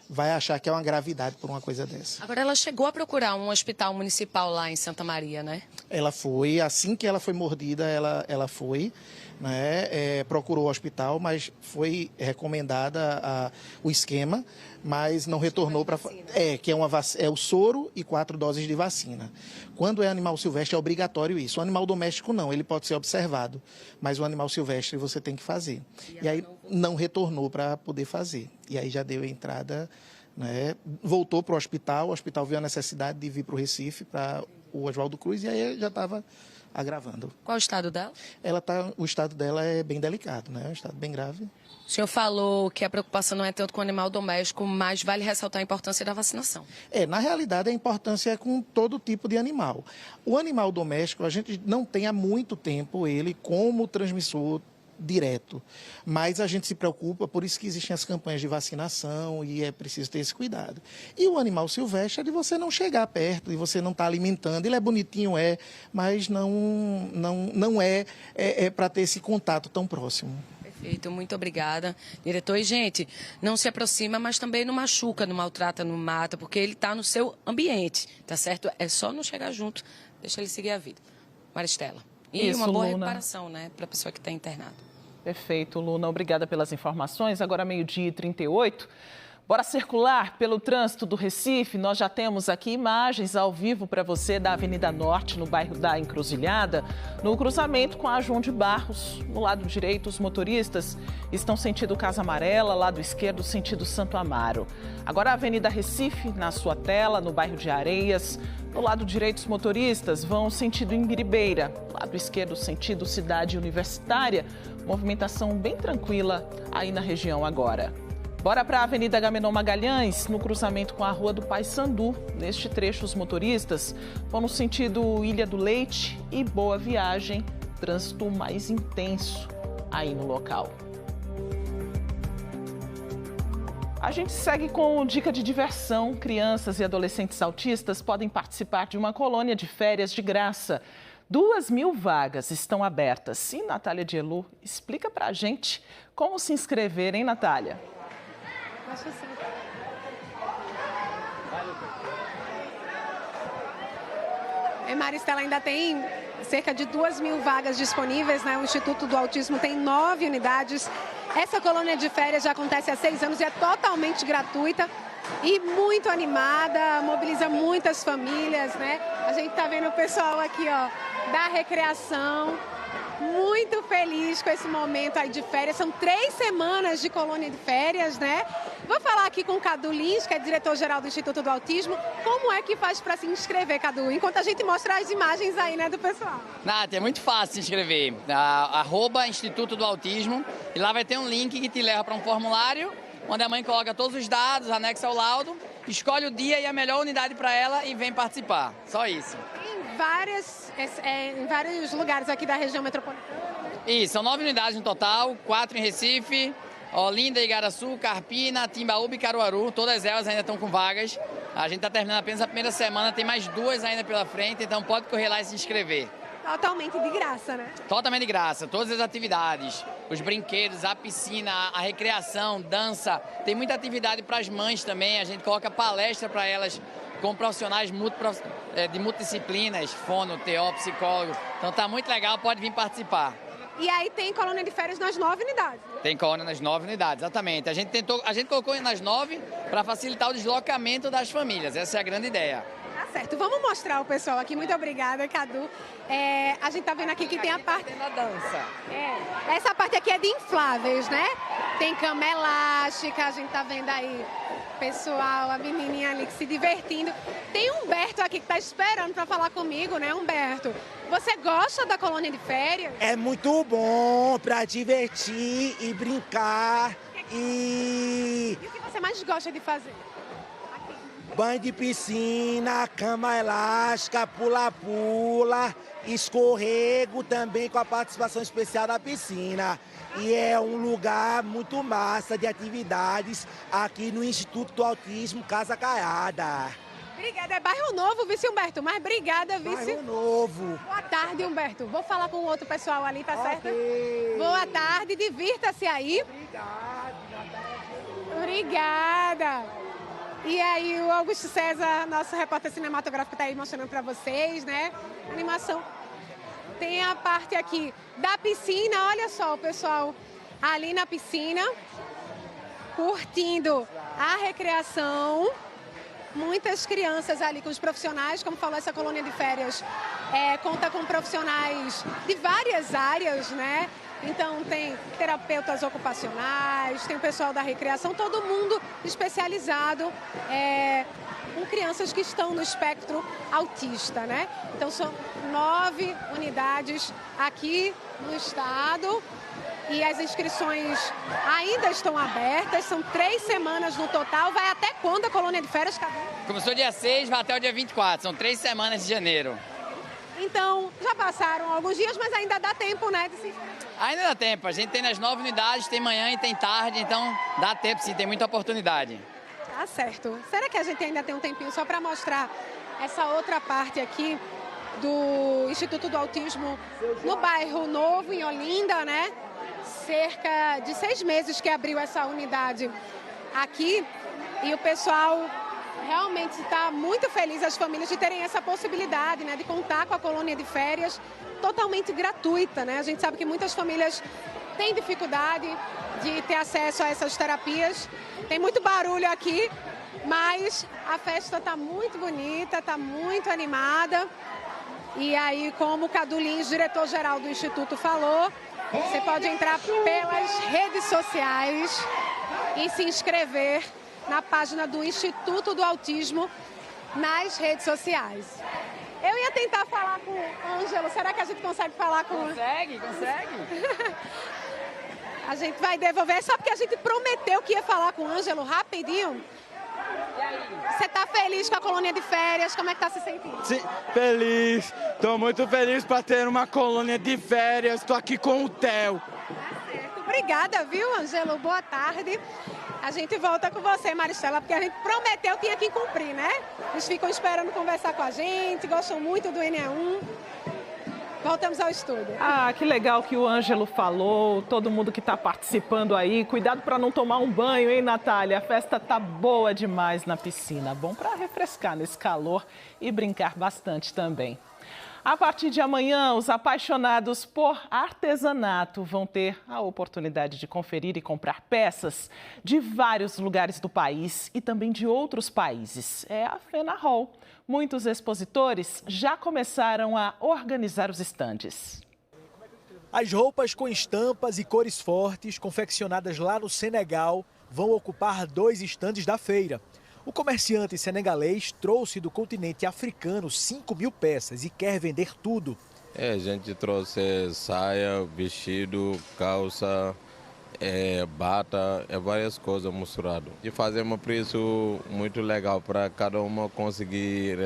vai achar que é uma gravidade por uma coisa dessa.
Agora, ela chegou a procurar um hospital municipal lá em Santa Maria, né?
Ela foi, assim que ela foi mordida, ela foi, né? Procurou o hospital, mas foi recomendada o esquema, mas não retornou para... que é o soro e 4 doses de vacina. Quando é animal silvestre é obrigatório isso. O animal doméstico não, ele pode ser observado, mas o animal silvestre você tem que fazer. E aí não retornou para poder fazer. E aí já deu a entrada, né? Voltou para o hospital viu a necessidade de vir para o Recife, para o Oswaldo Cruz, e aí já estava agravando.
Qual o estado dela?
O estado dela é bem delicado, né? É um estado bem grave.
O senhor falou que a preocupação não é tanto com o animal doméstico, mas vale ressaltar a importância da vacinação.
Na realidade, a importância é com todo tipo de animal. O animal doméstico, a gente não tem há muito tempo ele como transmissor direto, mas a gente se preocupa, por isso que existem as campanhas de vacinação e é preciso ter esse cuidado. E o animal silvestre é de você não chegar perto, de você não estar alimentando. Ele é bonitinho, mas não é para ter esse contato tão próximo.
Perfeito, muito obrigada, diretor. E, gente, não se aproxima, mas também não machuca, não maltrata, não mata, porque ele está no seu ambiente, tá certo? É só não chegar junto, deixa ele seguir a vida. Maristela. E
isso,
uma boa
Luna.
Recuperação, né, para a pessoa que está internada.
Perfeito, Luna. Obrigada pelas informações. Agora, 12h38. Bora circular pelo trânsito do Recife. Nós já temos aqui imagens ao vivo para você da Avenida Norte, no bairro da Encruzilhada, no cruzamento com a João de Barros. No lado direito, os motoristas estão sentido Casa Amarela, lado esquerdo, sentido Santo Amaro. Agora, a Avenida Recife, na sua tela, no bairro de Areias. No lado direito, os motoristas vão sentido Imbiribeira. Lado esquerdo, sentido Cidade Universitária. Movimentação bem tranquila aí na região agora. Bora para a Avenida Agamenon Magalhães, no cruzamento com a Rua do Paissandu. Neste trecho, os motoristas vão no sentido Ilha do Leite e Boa Viagem. Trânsito mais intenso aí no local. A gente segue com dica de diversão. Crianças e adolescentes autistas podem participar de uma colônia de férias de graça. 2.000 vagas estão abertas. E Natália Dielu explica pra gente como se inscrever, hein, Natália?
Maristela, ainda tem cerca de 2.000 vagas disponíveis, né? O Instituto do Autismo tem 9 unidades. Essa colônia de férias já acontece há 6 anos e é totalmente gratuita e muito animada, mobiliza muitas famílias, né? A gente tá vendo o pessoal aqui, ó, da recreação, muito feliz com esse momento aí de férias. São 3 semanas de colônia de férias, né? Vou falar aqui com o Cadu Lins, que é diretor-geral do Instituto do Autismo. Como é que faz para se inscrever, Cadu? Enquanto a gente mostra as imagens aí, né, do pessoal.
Nath, é muito fácil se inscrever. @Instituto do Autismo. E lá vai ter um link que te leva para um formulário, onde a mãe coloca todos os dados, anexa ao laudo, escolhe o dia e a melhor unidade para ela e vem participar. Só isso.
Em vários lugares aqui da região metropolitana.
Isso, são 9 unidades no total, 4 em Recife, Olinda, Igaraçu, Carpina, Timbaúba e Caruaru. Todas elas ainda estão com vagas. A gente está terminando apenas a primeira semana, tem mais 2 ainda pela frente, então pode correr lá e se inscrever.
Totalmente de graça, né?
Totalmente de graça, todas as atividades, os brinquedos, a piscina, a recreação, dança. Tem muita atividade para as mães também, a gente coloca palestra para elas com profissionais de multidisciplinas, fono, TO, psicólogo. Então tá muito legal, pode vir participar.
E aí tem colônia de férias nas 9 unidades.
Tem colônia nas 9 unidades, exatamente. A gente colocou nas 9 para facilitar o deslocamento das famílias, essa é a grande ideia.
Tá certo, vamos mostrar o pessoal aqui. Muito obrigada, Cadu. A gente tá vendo aqui que tem a parte
da dança.
Essa parte aqui é de infláveis, né? Tem cama elástica, a gente tá vendo aí pessoal, a menininha ali se divertindo. Tem o Humberto aqui que tá esperando para falar comigo, né, Humberto? Você gosta da colônia de férias?
É muito bom para divertir e brincar
E o que você mais gosta de fazer?
Banho de piscina, cama elástica, pula-pula, escorrego também com a participação especial na piscina. E é um lugar muito massa de atividades aqui no Instituto do Autismo Casa Caiada.
Obrigada, é bairro Novo, vice Humberto, mas obrigada, vice.
Bairro Novo.
Boa tarde, Humberto. Vou falar com o outro pessoal ali, tá certo? Boa tarde, divirta-se aí. Obrigada. E aí, o Augusto César, nosso repórter cinematográfico, tá aí mostrando pra vocês, né? Animação. Tem a parte aqui da piscina, olha só o pessoal ali na piscina, curtindo a recreação. Muitas crianças ali com os profissionais, como falou, essa colônia de férias conta com profissionais de várias áreas, né? Então tem terapeutas ocupacionais, tem o pessoal da recreação, todo mundo especializado com crianças que estão no espectro autista, né? Então são 9 unidades aqui no estado e as inscrições ainda estão abertas, são 3 semanas no total. Vai até quando a colônia de férias, Cadu?
Começou dia 6, vai até o dia 24, são 3 semanas de janeiro.
Então, já passaram alguns dias, mas ainda dá tempo, né?
Ainda dá tempo, a gente tem nas 9 unidades, tem manhã e tem tarde, então dá tempo sim, tem muita oportunidade.
Tá certo. Será que a gente ainda tem um tempinho só para mostrar essa outra parte aqui do Instituto do Autismo no bairro Novo, em Olinda, né? Cerca de 6 meses que abriu essa unidade aqui e o pessoal realmente está muito feliz, as famílias, de terem essa possibilidade, né, de contar com a colônia de férias totalmente gratuita, né? A gente sabe que muitas famílias têm dificuldade de ter acesso a essas terapias. Tem muito barulho aqui, mas a festa está muito bonita, está muito animada. E aí, como o Cadu Lins, diretor-geral do Instituto, falou, você pode entrar pelas redes sociais e se inscrever na página do Instituto do Autismo nas redes sociais. Eu ia tentar falar com o Ângelo, será que a gente consegue falar com...
Consegue.
A gente vai devolver, só porque a gente prometeu que ia falar com o Ângelo rapidinho. E aí? Você tá feliz com a colônia de férias? Como é que tá se sentindo?
Sim, feliz. Tô muito feliz para ter uma colônia de férias. Tô aqui com o Theo.
Tá certo. Obrigada, viu, Ângelo? Boa tarde. A gente volta com você, Maristela, porque a gente prometeu, tinha que cumprir, né? Eles ficam esperando conversar com a gente, gostam muito do NE1. Voltamos ao estúdio.
Ah, que legal que o Ângelo falou, todo mundo que está participando aí. Cuidado para não tomar um banho, hein, Natália? A festa tá boa demais na piscina. Bom para refrescar nesse calor e brincar bastante também. A partir de amanhã, os apaixonados por artesanato vão ter a oportunidade de conferir e comprar peças de vários lugares do país e também de outros países. É a Fena Hall. Muitos expositores já começaram a organizar os estandes.
As roupas com estampas e cores fortes, confeccionadas lá no Senegal,
vão ocupar 2 estandes da feira. O comerciante senegalês trouxe do continente africano 5.000 peças e quer vender tudo.
A gente trouxe saia, vestido, calça, bata, várias coisas misturadas. E fazemos um preço muito legal para cada uma conseguir,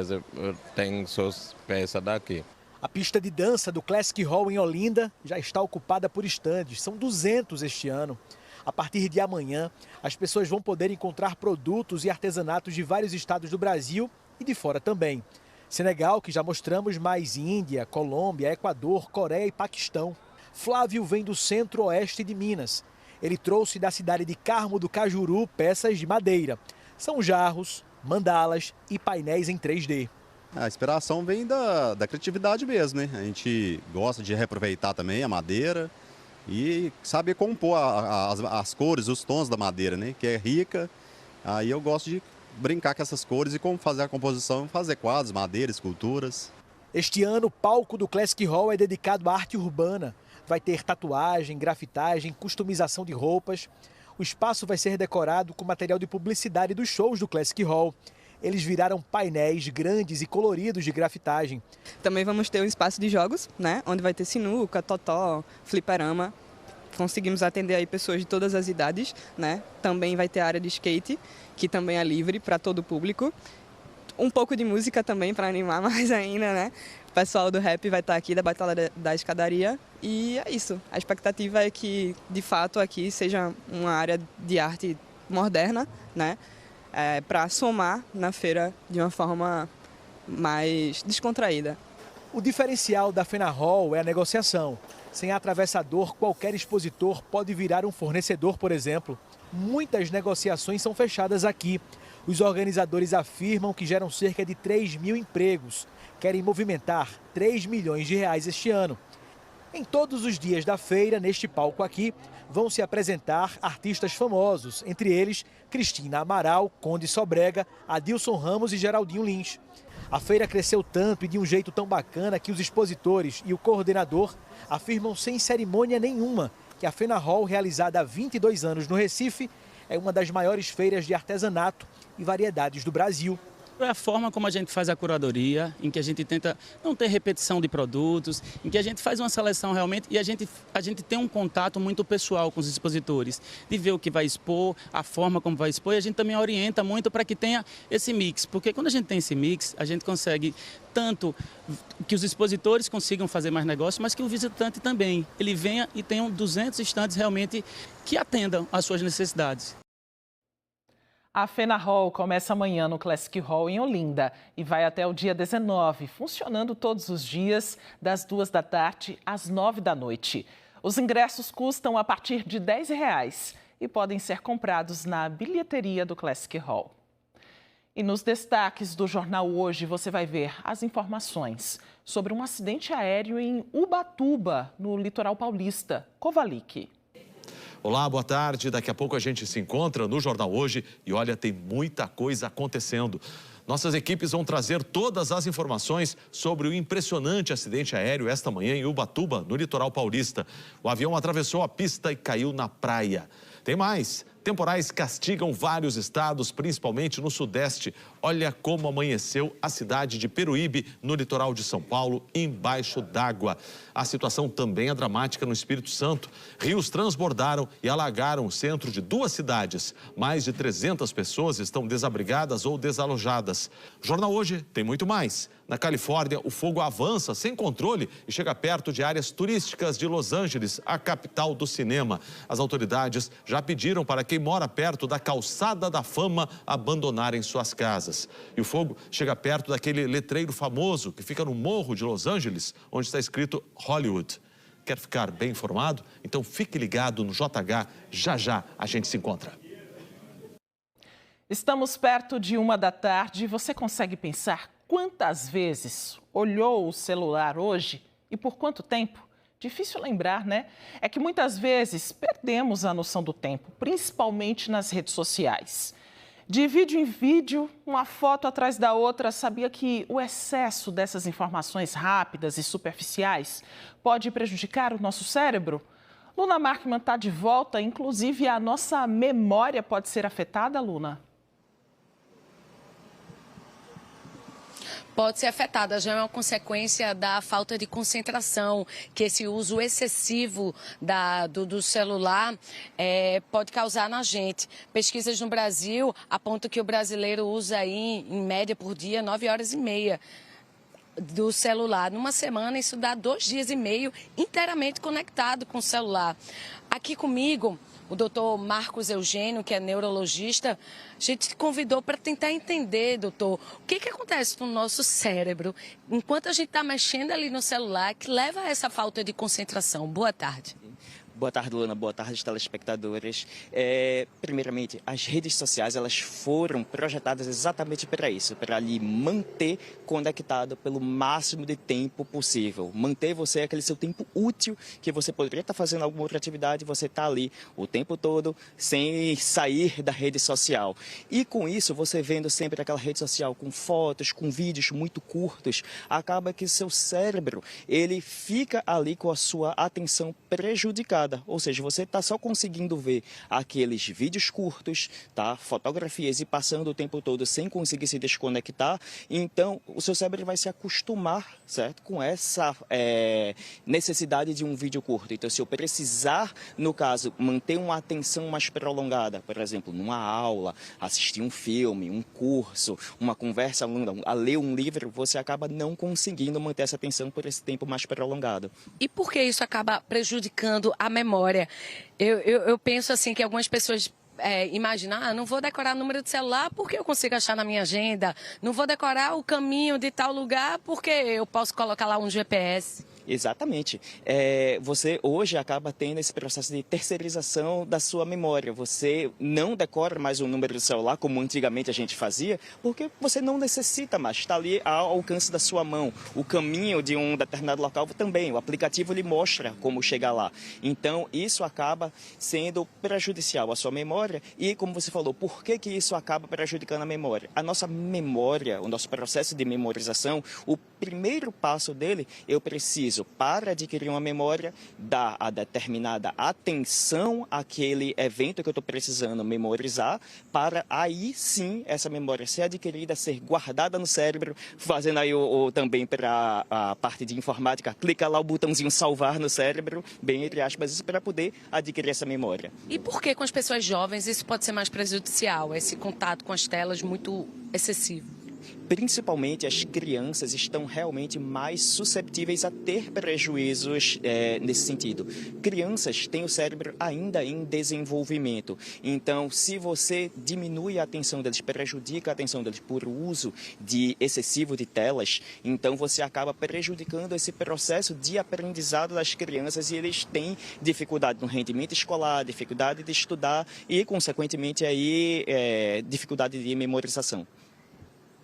tem suas peças daqui.
A pista de dança do Classic Hall em Olinda já está ocupada por estandes, são 200 este ano. A partir de amanhã, as pessoas vão poder encontrar produtos e artesanatos de vários estados do Brasil e de fora também. Senegal, que já mostramos, mais Índia, Colômbia, Equador, Coreia e Paquistão. Flávio vem do centro-oeste de Minas. Ele trouxe da cidade de Carmo do Cajuru peças de madeira. São jarros, mandalas e painéis em 3D.
A inspiração vem da criatividade mesmo, né? A gente gosta de reaproveitar também a madeira e saber compor as cores, os tons da madeira, né? Que é rica. Aí eu gosto de brincar com essas cores e como fazer a composição, fazer quadros, madeira, esculturas.
Este ano, o palco do Classic Hall é dedicado à arte urbana. Vai ter tatuagem, grafitagem, customização de roupas. O espaço vai ser decorado com material de publicidade dos shows do Classic Hall. Eles viraram painéis grandes e coloridos de grafitagem.
Também vamos ter um espaço de jogos, né? Onde vai ter sinuca, totó, fliperama. Conseguimos atender aí pessoas de todas as idades, né? Também vai ter a área de skate, que também é livre para todo o público. Um pouco de música também para animar mais ainda, né? O pessoal do rap vai estar aqui da Batalha da Escadaria e é isso. A expectativa é que, de fato, aqui seja uma área de arte moderna, né? Para somar na feira de uma forma mais descontraída.
O diferencial da Fena Hall é a negociação. Sem atravessador, qualquer expositor pode virar um fornecedor, por exemplo. Muitas negociações são fechadas aqui. Os organizadores afirmam que geram cerca de 3.000 empregos. Querem movimentar 3 milhões de reais este ano. Em todos os dias da feira, neste palco aqui, vão se apresentar artistas famosos, entre eles Cristina Amaral, Conde Sobrega, Adilson Ramos e Geraldinho Lins. A feira cresceu tanto e de um jeito tão bacana que os expositores e o coordenador afirmam sem cerimônia nenhuma que a Fena Hall, realizada há 22 anos no Recife, é uma das maiores feiras de artesanato e variedades do Brasil.
É a forma como a gente faz a curadoria, em que a gente tenta não ter repetição de produtos, em que a gente faz uma seleção realmente e a gente tem um contato muito pessoal com os expositores, de ver o que vai expor, a forma como vai expor, e a gente também orienta muito para que tenha esse mix, porque quando a gente tem esse mix, a gente consegue tanto que os expositores consigam fazer mais negócio, mas que o visitante também, ele venha e tenha 200 estandes realmente que atendam às suas necessidades.
A Fena Hall começa amanhã no Classic Hall em Olinda e vai até o dia 19, funcionando todos os dias, das 2 da tarde às 9 da noite. Os ingressos custam a partir de R$10 e podem ser comprados na bilheteria do Classic Hall. E nos destaques do Jornal Hoje você vai ver as informações sobre um acidente aéreo em Ubatuba, no litoral paulista. Kovalik.
Olá, boa tarde. Daqui a pouco a gente se encontra no Jornal Hoje e olha, tem muita coisa acontecendo. Nossas equipes vão trazer todas as informações sobre o impressionante acidente aéreo esta manhã em Ubatuba, no litoral paulista. O avião atravessou a pista e caiu na praia. Tem mais. Temporais castigam vários estados, principalmente no Sudeste. Olha como amanheceu a cidade de Peruíbe, no litoral de São Paulo, embaixo d'água. A situação também é dramática no Espírito Santo. Rios transbordaram e alagaram o centro de 2 cidades. Mais de 300 pessoas estão desabrigadas ou desalojadas. O Jornal Hoje tem muito mais. Na Califórnia, o fogo avança sem controle e chega perto de áreas turísticas de Los Angeles, a capital do cinema. As autoridades já pediram para quem mora perto da Calçada da Fama abandonarem suas casas. E o fogo chega perto daquele letreiro famoso que fica no morro de Los Angeles, onde está escrito Hollywood. Quer ficar bem informado? Então fique ligado no JH, já a gente se encontra.
Estamos perto de 1 da tarde e você consegue pensar quantas vezes olhou o celular hoje e por quanto tempo? Difícil lembrar, né? É que muitas vezes perdemos a noção do tempo, principalmente nas redes sociais. De vídeo em vídeo, uma foto atrás da outra, sabia que o excesso dessas informações rápidas e superficiais pode prejudicar o nosso cérebro? Luna Markman está de volta, inclusive a nossa memória pode ser afetada, Luna?
Pode ser afetada, já é uma consequência da falta de concentração, que esse uso excessivo do celular pode causar na gente. Pesquisas no Brasil apontam que o brasileiro usa aí, em média por dia, 9 horas e meia do celular. Numa semana, isso dá 2 dias e meio inteiramente conectado com o celular. Aqui comigo, o doutor Marcos Eugênio, que é neurologista, a gente te convidou para tentar entender, doutor, o que acontece no nosso cérebro enquanto a gente está mexendo ali no celular que leva a essa falta de concentração. Boa tarde.
Boa tarde, Luna. Boa tarde, telespectadores. Primeiramente, as redes sociais elas foram projetadas exatamente para isso, para lhe manter conectado pelo máximo de tempo possível. Manter você aquele seu tempo útil que você poderia estar fazendo alguma outra atividade, você está ali o tempo todo sem sair da rede social. E com isso, você vendo sempre aquela rede social com fotos, com vídeos muito curtos, acaba que seu cérebro ele fica ali com a sua atenção prejudicada. Ou seja, você está só conseguindo ver aqueles vídeos curtos, tá? Fotografias e passando o tempo todo sem conseguir se desconectar. Então, o seu cérebro vai se acostumar, certo? Com essa necessidade de um vídeo curto. Então, se eu precisar, no caso, manter uma atenção mais prolongada, por exemplo, numa aula, assistir um filme, um curso, uma conversa longa, a ler um livro, você acaba não conseguindo manter essa atenção por esse tempo mais prolongado.
E por que isso acaba prejudicando a memória? Eu penso assim que algumas pessoas imaginam, não vou decorar o número de celular porque eu consigo achar na minha agenda, não vou decorar o caminho de tal lugar porque eu posso colocar lá um GPS.
Exatamente. Você hoje acaba tendo esse processo de terceirização da sua memória. Você não decora mais o número do celular, como antigamente a gente fazia, porque você não necessita mais. Está ali ao alcance da sua mão. O caminho de um determinado local também. O aplicativo lhe mostra como chegar lá. Então, isso acaba sendo prejudicial à sua memória. E, como você falou, por que isso acaba prejudicando a memória? A nossa memória, o nosso processo de memorização, o primeiro passo dele, eu preciso, para adquirir uma memória, dar a determinada atenção àquele evento que eu estou precisando memorizar, para aí sim essa memória ser adquirida, ser guardada no cérebro, fazendo aí também para a parte de informática, clica lá o botãozinho salvar no cérebro, bem entre aspas, isso para poder adquirir essa memória.
E por que com as pessoas jovens isso pode ser mais prejudicial, esse contato com as telas muito excessivo?
Principalmente as crianças estão realmente mais susceptíveis a ter prejuízos nesse sentido. Crianças têm o cérebro ainda em desenvolvimento. Então, se você diminui a atenção deles, prejudica a atenção deles por uso excessivo de telas, então você acaba prejudicando esse processo de aprendizado das crianças e eles têm dificuldade no rendimento escolar, dificuldade de estudar e, consequentemente, aí, dificuldade de memorização.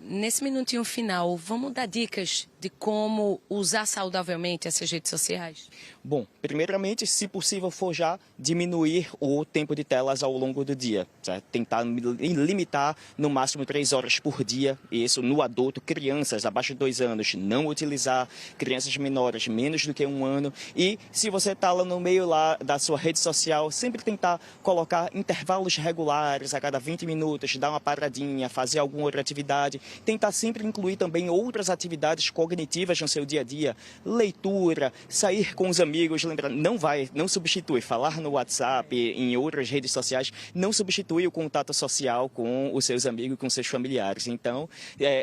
Nesse minutinho final, vamos dar dicas de como usar saudavelmente essas redes sociais?
Bom, primeiramente, se possível for já diminuir o tempo de telas ao longo do dia, certo? Tentar limitar no máximo 3 horas por dia, isso no adulto, crianças abaixo de 2 anos, não utilizar, crianças menores, menos do que 1 ano. E se você está lá no meio lá da sua rede social, sempre tentar colocar intervalos regulares, a cada 20 minutos, dar uma paradinha, fazer alguma outra atividade, tentar sempre incluir também outras atividades cognitivas no seu dia a dia, leitura, sair com os amigos, lembrar, não substitui, falar no WhatsApp, em outras redes sociais, não substitui o contato social com os seus amigos, com seus familiares. Então,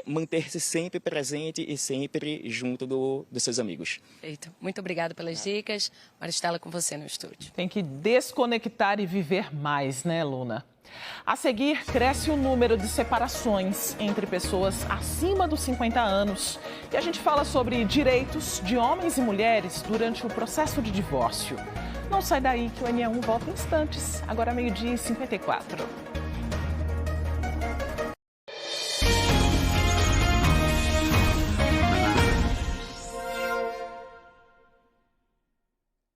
manter-se sempre presente e sempre junto dos seus amigos.
Perfeito. Muito obrigada pelas dicas. Maristela, com você no estúdio.
Tem que desconectar e viver mais, né, Luna? A seguir, cresce o número de separações entre pessoas acima dos 50 anos. E a gente fala sobre direitos de homens e mulheres durante o processo de divórcio. Não sai daí que o NE1 volta em instantes. Agora 12h54.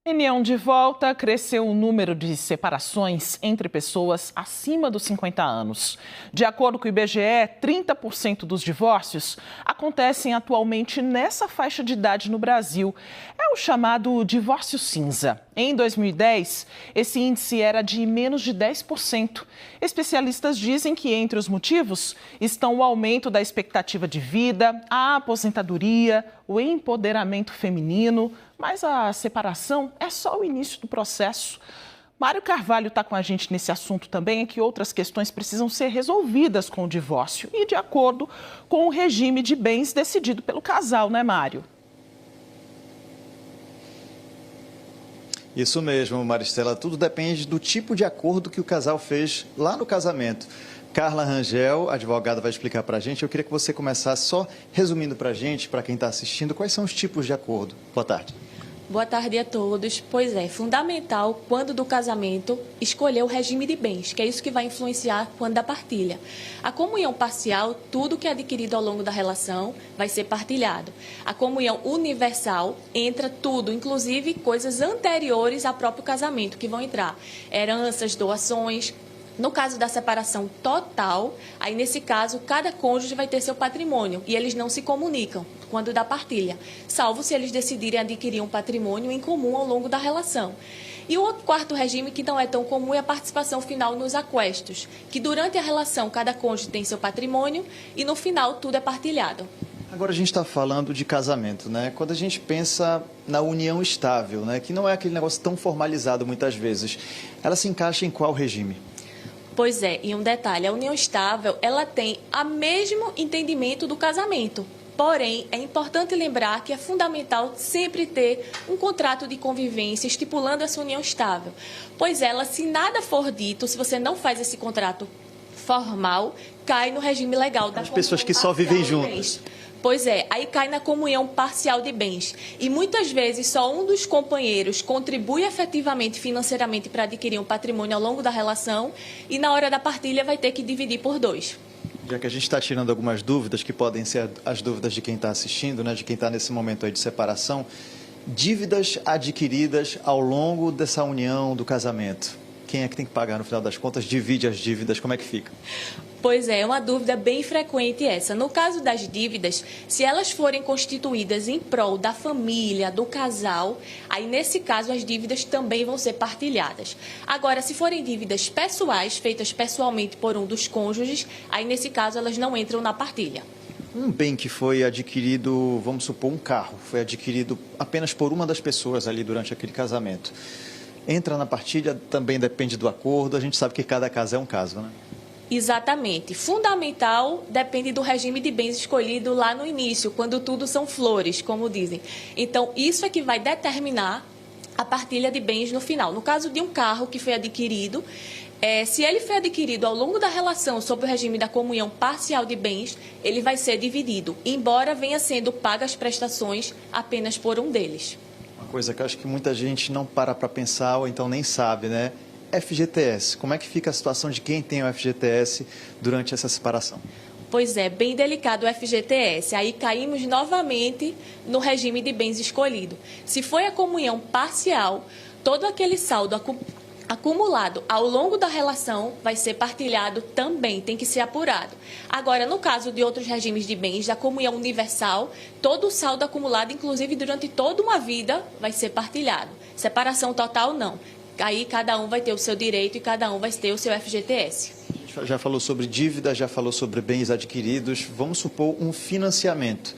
NE1 de volta, cresceu o número de separações entre pessoas acima dos 50 anos. De acordo com o IBGE, 30% dos divórcios acontecem atualmente nessa faixa de idade no Brasil. É o chamado divórcio cinza. Em 2010, esse índice era de menos de 10%. Especialistas dizem que entre os motivos estão o aumento da expectativa de vida, a aposentadoria, o empoderamento feminino, mas a separação é só o início do processo. Mário Carvalho está com a gente nesse assunto também, é que outras questões precisam ser resolvidas com o divórcio e de acordo com o regime de bens decidido pelo casal, né, Mário?
Isso mesmo, Maristela. Tudo depende do tipo de acordo que o casal fez lá no casamento. Carla Rangel, advogada, vai explicar para a gente. Eu queria que você começasse só resumindo para a gente, para quem está assistindo, quais são os tipos de acordo. Boa tarde.
Boa tarde a todos. Pois é, fundamental, quando do casamento, escolher o regime de bens, que é isso que vai influenciar quando da partilha. A comunhão parcial, tudo que é adquirido ao longo da relação, vai ser partilhado. A comunhão universal, entra tudo, inclusive coisas anteriores ao próprio casamento, que vão entrar heranças, doações. No caso da separação total, aí nesse caso, cada cônjuge vai ter seu patrimônio e eles não se comunicam quando da partilha, salvo se eles decidirem adquirir um patrimônio em comum ao longo da relação. E o outro quarto regime que não é tão comum é a participação final nos aquestos, que durante a relação cada cônjuge tem seu patrimônio e no final tudo é partilhado.
Agora a gente está falando de casamento, né? Quando a gente pensa na união estável, né? Que não é aquele negócio tão formalizado muitas vezes, ela se encaixa em qual regime?
Pois é, e um detalhe, a união estável, ela tem o mesmo entendimento do casamento. Porém, é importante lembrar que é fundamental sempre ter um contrato de convivência estipulando essa união estável. Pois ela, se nada for dito, se você não faz esse contrato formal, cai no regime legal da
As pessoas que só vivem juntas.
Pois é, aí cai na comunhão parcial de bens. E muitas vezes só um dos companheiros contribui efetivamente financeiramente para adquirir um patrimônio ao longo da relação e na hora da partilha vai ter que dividir por dois.
Já que a gente está tirando algumas dúvidas, que podem ser as dúvidas de quem está assistindo, né, de quem está nesse momento aí de separação, dívidas adquiridas ao longo dessa união do casamento. Quem é que tem que pagar no final das contas? Divide as dívidas, como é que fica?
Pois é uma dúvida bem frequente essa. No caso das dívidas, se elas forem constituídas em prol da família, do casal, aí nesse caso as dívidas também vão ser partilhadas. Agora, se forem dívidas pessoais, feitas pessoalmente por um dos cônjuges, aí nesse caso elas não entram na partilha.
Um bem que foi adquirido, vamos supor, um carro, foi adquirido apenas por uma das pessoas ali durante aquele casamento. Entra na partilha, também depende do acordo, a gente sabe que cada caso é um caso, né?
Exatamente. Fundamental depende do regime de bens escolhido lá no início, quando tudo são flores, como dizem. Então, isso é que vai determinar a partilha de bens no final. No caso de um carro que foi adquirido, se ele foi adquirido ao longo da relação sob o regime da comunhão parcial de bens, ele vai ser dividido, embora venha sendo pagas as prestações apenas por um deles.
Uma coisa que eu acho que muita gente não para pensar ou então nem sabe, né? FGTS, como é que fica a situação de quem tem o FGTS durante essa separação?
Pois é, bem delicado o FGTS. Aí caímos novamente no regime de bens escolhido. Se foi a comunhão parcial, todo aquele saldo acumulado ao longo da relação vai ser partilhado também, tem que ser apurado. Agora, no caso de outros regimes de bens, da comunhão universal, todo o saldo acumulado, inclusive durante toda uma vida, vai ser partilhado. Separação total, não. Aí cada um vai ter o seu direito e cada um vai ter o seu FGTS.
A gente já falou sobre dívida, já falou sobre bens adquiridos. Vamos supor um financiamento.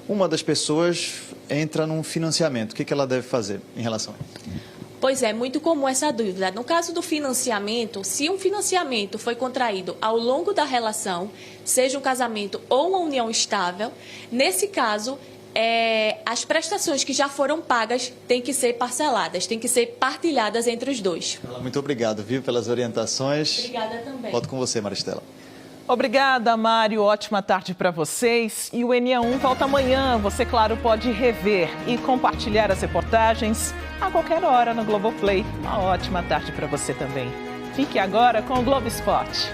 Uma das pessoas entra num financiamento. O que ela deve fazer em relação a isso?
Pois é, muito comum essa dúvida. No caso do financiamento, se um financiamento foi contraído ao longo da relação, seja um casamento ou uma união estável, nesse caso, as prestações que já foram pagas têm que ser parceladas, têm que ser partilhadas entre os dois.
Muito obrigado, viu, pelas orientações.
Obrigada também.
Volto com você, Maristela.
Obrigada, Mário. Ótima tarde para vocês. E o NA1 volta amanhã. Você, claro, pode rever e compartilhar as reportagens a qualquer hora no Globoplay. Uma ótima tarde para você também. Fique agora com o Globo Esporte.